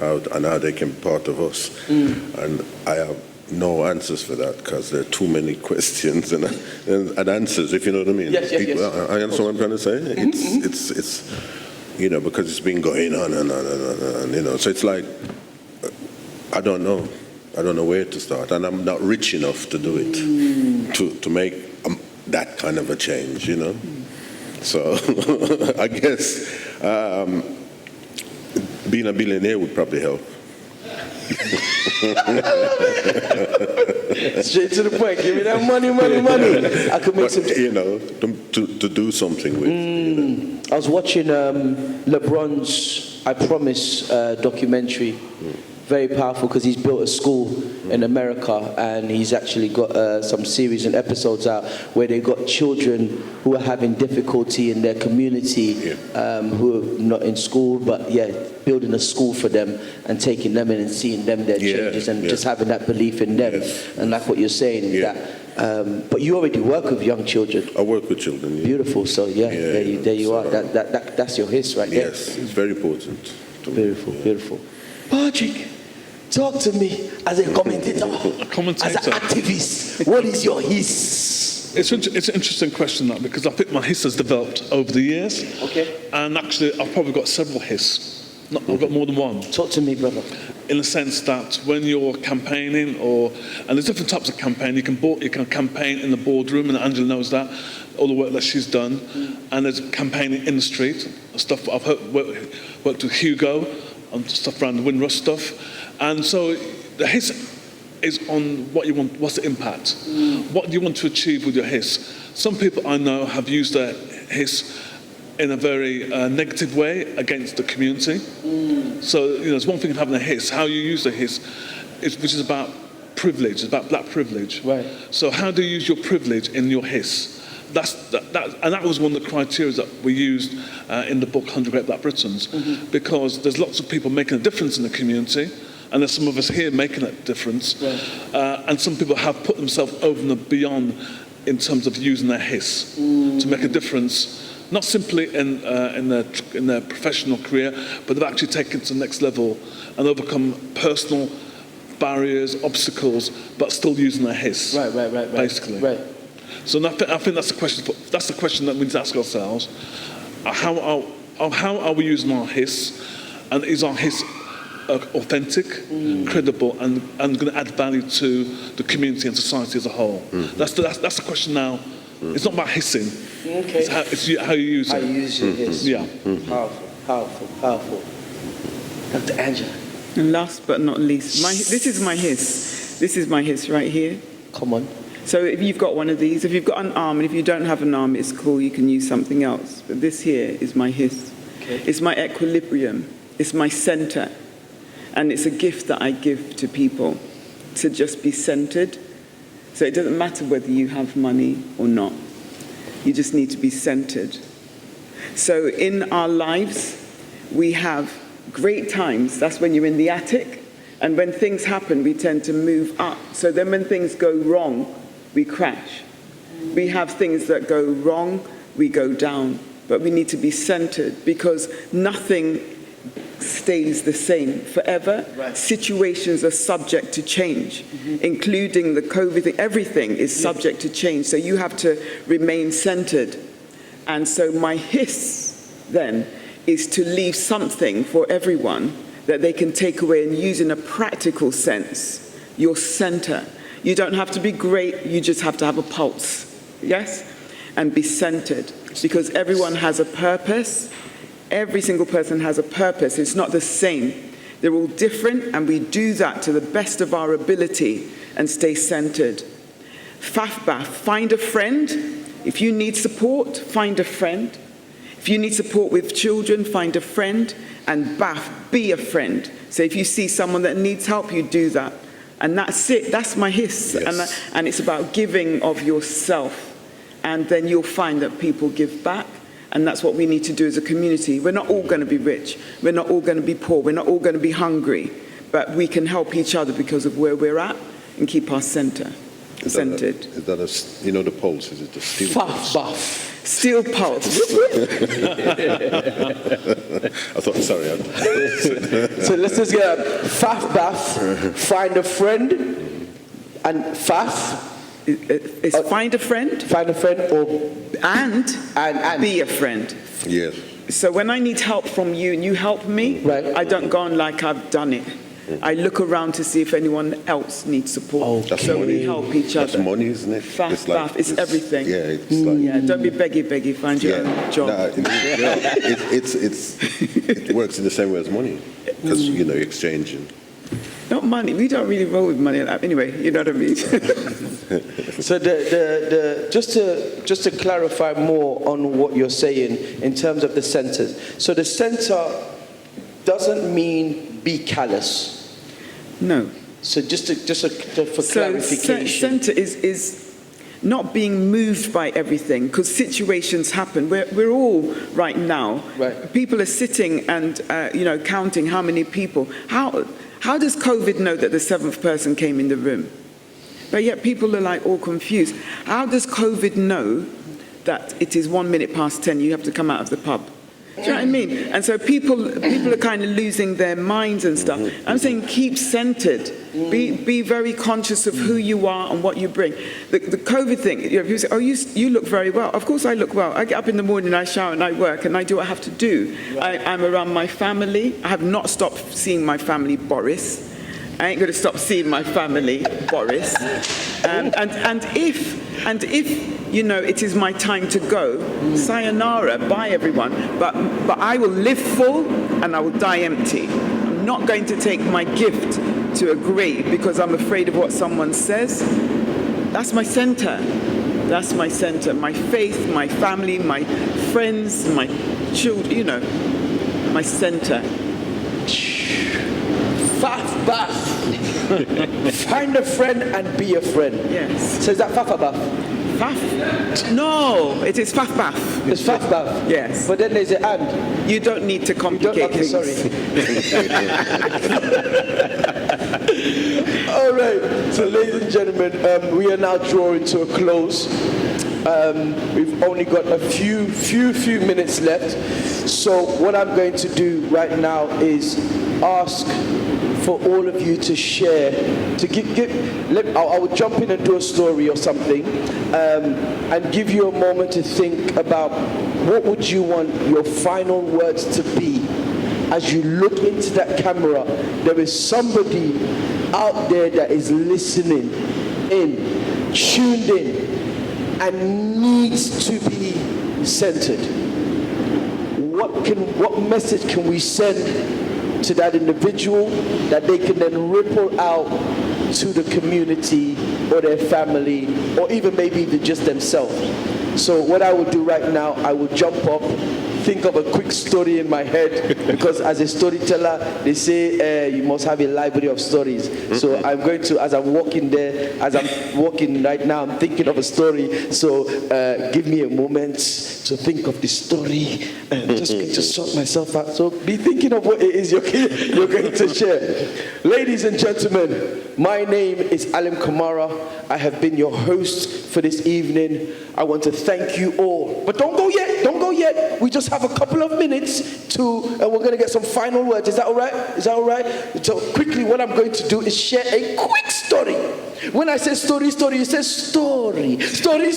How they can be part of us. And I have no answers for that, because there are too many questions and answers, if you know what I mean. Yes. I understand what I'm trying to say. It's because it's been going on and so it's like, I don't know where to start, and I'm not rich enough to do it, to make that kind of a change, So I guess being a billionaire would probably help. Straight to the point. Give me that money. I could make some. To do something with. I was watching LeBron's I Promise documentary. Very powerful, because he's built a school in America, and he's actually got some series and episodes out where they got children who are having difficulty in their community, who are not in school, but building a school for them and taking them in and seeing them their changes and just having that belief in them. And like what you're saying, that. But you already work with young children. I work with children. Beautiful. So there you are. That's your hiss right there. Yes, it's very important. Beautiful. Patrick, talk to me as a commentator, as an activist. What is your hiss? It's an interesting question, that, because I think my hiss has developed over the years. Okay. And actually, I've probably got several hiss. I've got more than one. Talk to me, brother. In the sense that when you're campaigning, and there's different types of campaign. You can campaign in the boardroom, and Angela knows that, all the work that she's done. And there's campaigning in the street, stuff I've worked with Hugo on stuff around the Windrush stuff. And so the hiss is on what you want, what's the impact? What do you want to achieve with your hiss? Some people I know have used their hiss in a very negative way against the community. So, there's one thing of having a hiss. How you use the hiss, which is about privilege, it's about black privilege. Right. So how do you use your privilege in your hiss? And that was one of the criteria that we used in the book 100 Great Black Britons, because there's lots of people making a difference in the community, and there's some of us here making that difference, and some people have put themselves over and beyond in terms of using their hiss to make a difference, not simply in their professional career, but they've actually taken it to the next level and overcome personal barriers, obstacles, but still using their hiss. Right. Basically. Right. So I think that's the question. That's the question that we need to ask ourselves: how are we using our hiss, and is our hiss authentic, credible, and going to add value to the community and society as a whole. That's the question now. It's not about hissing. Okay. It's how you use it. How you use your hiss. Yeah. Powerful. Dr. Angela. And last but not least, this is my hiss. This is my hiss right here. Come on. So if you've got one of these, if you've got an arm, and if you don't have an arm, it's cool, you can use something else. But this here is my hiss. Okay. It's my equilibrium. It's my center. And it's a gift that I give to people, to just be centered. So it doesn't matter whether you have money or not. You just need to be centered. So in our lives, we have great times. That's when you're in the attic. And when things happen, we tend to move up. So then when things go wrong, we crash. We have things that go wrong, we go down. But we need to be centered, because nothing stays the same forever. Right. Situations are subject to change, including the COVID thing. Everything is subject to change. So you have to remain centered. And so my hiss then is to leave something for everyone that they can take away and use in a practical sense. Your center. You don't have to be great, you just have to have a pulse. Yes? And be centered. Because everyone has a purpose. Every single person has a purpose. It's not the same. They're all different, and we do that to the best of our ability and stay centered. Fafbaf, find a friend. If you need support, find a friend. If you need support with children, find a friend. And Baf, be a friend. So if you see someone that needs help, you do that. And that's it. That's my hiss. Yes. And it's about giving of yourself. And then you'll find that people give back. And that's what we need to do as a community. We're not all going to be rich. We're not all going to be poor. We're not all going to be hungry. But we can help each other because of where we're at and keep our centered. Is that the pulse? Is it the steel pulse? Buff. Steel pulse. Sorry. So let's just get Bath, find a friend, and Faf. It's find a friend. Find a friend, or and be a friend. Yes. So when I need help from you and you help me, right. I don't go on like I've done it. I look around to see if anyone else needs support. Okay. So we help each other. That's money, isn't it? It's everything. Yeah, it's like... Yeah, don't be beggy, find your own job. It works in the same way as money. Because, you're exchanging. Not money. We don't really roll with money like that. Anyway, you know what I mean? So just to clarify more on what you're saying in terms of the centers. So the center doesn't mean be callous. No. So just for clarification. Center is not being moved by everything, because situations happen. We're all right now. Right. People are sitting and counting how many people. How does COVID know that the seventh person came in the room? But yet people are like all confused. How does COVID know that it is 10:01, you have to come out of the pub? Do you know what I mean? And so people are kind of losing their minds and stuff. I'm saying keep centered. Be very conscious of who you are and what you bring. The COVID thing, people say, oh, you look very well. Of course I look well. I get up in the morning, I shower and I work and I do what I have to do. Right. I'm around my family. I have not stopped seeing my family, Boris. I ain't going to stop seeing my family, Boris. And if it is my time to go, sayonara, bye everyone. But I will live full and I will die empty. I'm not going to take my gift to a grave because I'm afraid of what someone says. That's my center. That's my center. My faith, my family, my friends, my children, my center. Bath. Find a friend and be a friend. Yes. So is that Fafabaf? Faf? No, it is Fafbaf. It's Fafbaf? Yes. But then there's an and. You don't need to complicate things. Sorry. All right. So ladies and gentlemen, we are now drawing to a close. We've only got a few minutes left. So what I'm going to do right now is ask for all of you to share, I will jump in and do a story or something, and give you a moment to think about what would you want your final words to be as you look into that camera, there is somebody out there that is listening in, tuned in, and needs to be centered. What message can we send to that individual that they can then ripple out to the community or their family, or even maybe even just themselves? So what I will do right now, I will jump up, think of a quick story in my head, because as a storyteller, they say you must have a library of stories. So I'm going to, as I'm walking right now, I'm thinking of a story. So give me a moment to think of the story, and just going to sort myself out. So be thinking of what it is you're going to share. Ladies and gentlemen, my name is Alim Kamara. I have been your host for this evening. I want to thank you all. But don't go yet, don't go yet. We just have a couple of minutes and we're going to get some final words. Is that all right? Is that all right? So quickly, what I'm going to do is share a quick story. When I say story, you say story. Story.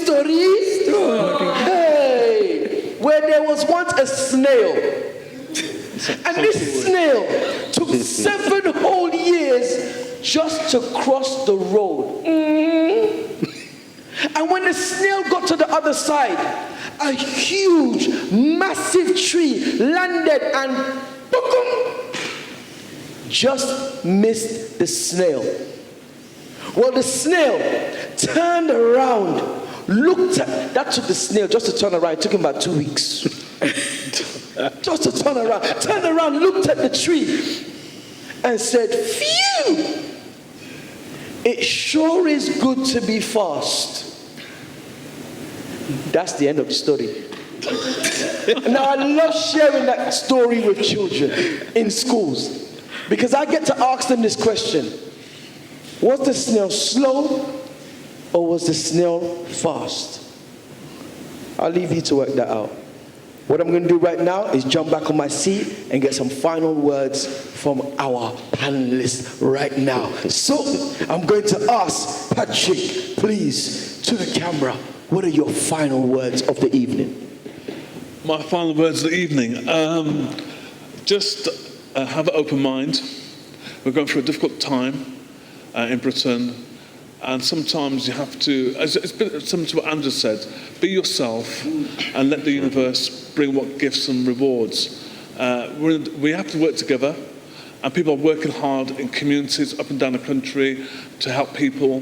Hey, where there was once a snail. And this snail took 7 whole years just to cross the road. And when the snail got to the other side, a huge, massive tree landed and just missed the snail. Well, the snail turned around, that took the snail just to turn around. It took him about 2 weeks. Just to turn around, looked at the tree and said, phew, it sure is good to be fast. That's the end of the story. Now, I love sharing that story with children in schools, because I get to ask them this question: was the snail slow or was the snail fast? I'll leave you to work that out. What I'm going to do right now is jump back on my seat and get some final words from our panelists right now. So I'm going to ask Patrick, please, to the camera, what are your final words of the evening? My final words of the evening. Just have an open mind. We're going through a difficult time in Britain. And sometimes you have to, as it's been similar to what Angela said, be yourself and let the universe bring what gifts and rewards. We have to work together, and people are working hard in communities up and down the country to help people.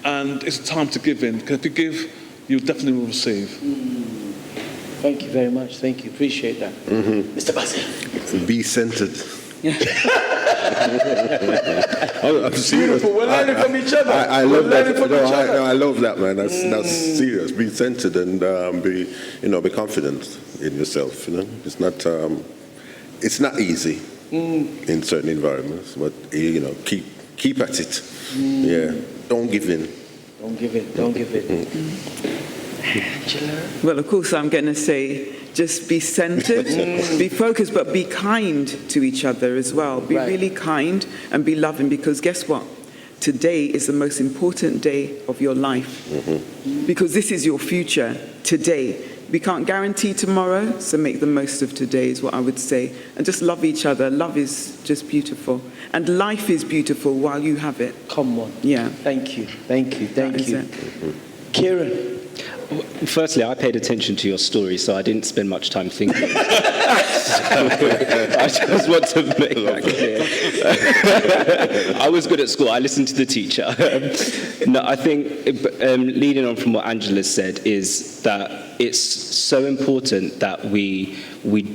And it's time to give in, because if you give, you definitely will receive. Thank you very much. Thank you. Appreciate that. Mr. Basil. Be centered. I'm serious. We're learning from each other. I love that. I love that, man. That's serious. Be centered and be confident in yourself. You know, it's not easy in certain environments, but keep at it. Yeah, don't give in. Don't give in. Angela? Well, of course, I'm going to say just be centered, be focused, but be kind to each other as well. Be really kind and be loving, because guess what? Today is the most important day of your life, because this is your future today. We can't guarantee tomorrow, so make the most of today is what I would say. And just love each other. Love is just beautiful. And life is beautiful while you have it. Come on. Yeah. Thank you. Kieran. Firstly, I paid attention to your story, so I didn't spend much time thinking. I just want to make that clear. I was good at school. I listened to the teacher. No, I think leading on from what Angela said is that it's so important that we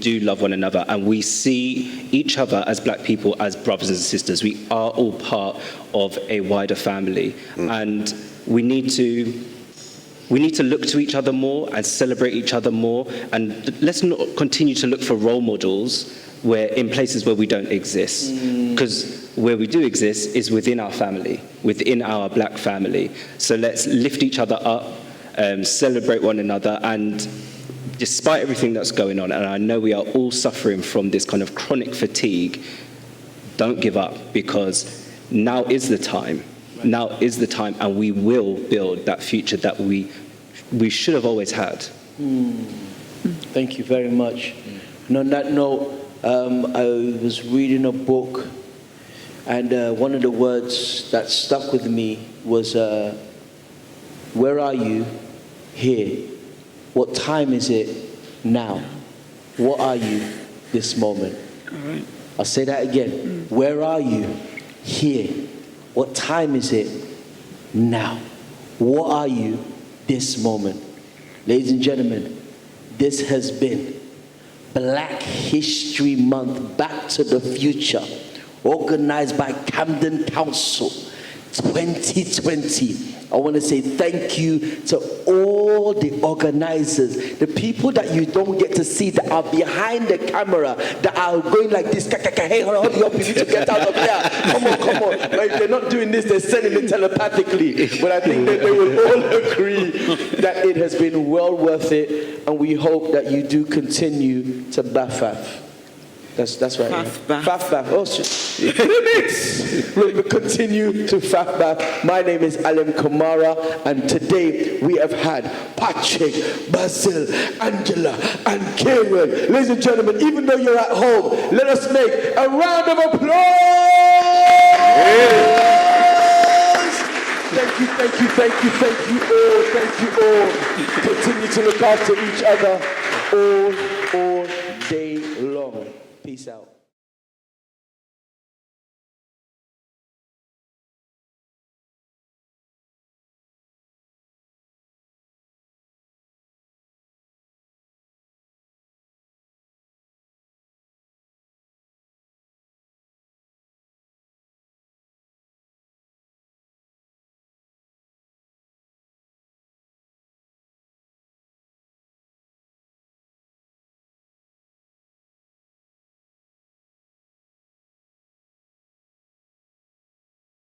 do love one another, and we see each other as black people as brothers and sisters. We are all part of a wider family, and we need to look to each other more and celebrate each other more, and let's not continue to look for role models in places where we don't exist, because where we do exist is within our family, within our black family. So let's lift each other up, celebrate one another, and despite everything that's going on, and I know we are all suffering from this kind of chronic fatigue, don't give up, because now is the time. Now is the time, and we will build that future that we should have always had. Thank you very much. And on that note, I was reading a book, and one of the words that stuck with me was, where are you? Here. What time is it? Now. What are you this moment? All right. I'll say that again. Where are you? Here. What time is it? Now. What are you this moment? Ladies and gentlemen, this has been Black History Month Back to the Future, organized by Camden Council 2020. I want to say thank you to all the organizers, the people that you don't get to see that are behind the camera, that are going like this. Hey, hurry up, you need to get out of here. Come on. But if they're not doing this, they're sending it telepathically. But I think that they will all agree that it has been well worth it, and we hope that you do continue to baff. That's right. Faff. Oh, shit. We'll continue to faff. My name is Alim Kamara, and today we have had Patrick, Basil, Angela, and Kieran. Ladies and gentlemen, even though you're at home, let us make a round of applause! Thank you all. Continue to look after each other all day long. Peace out.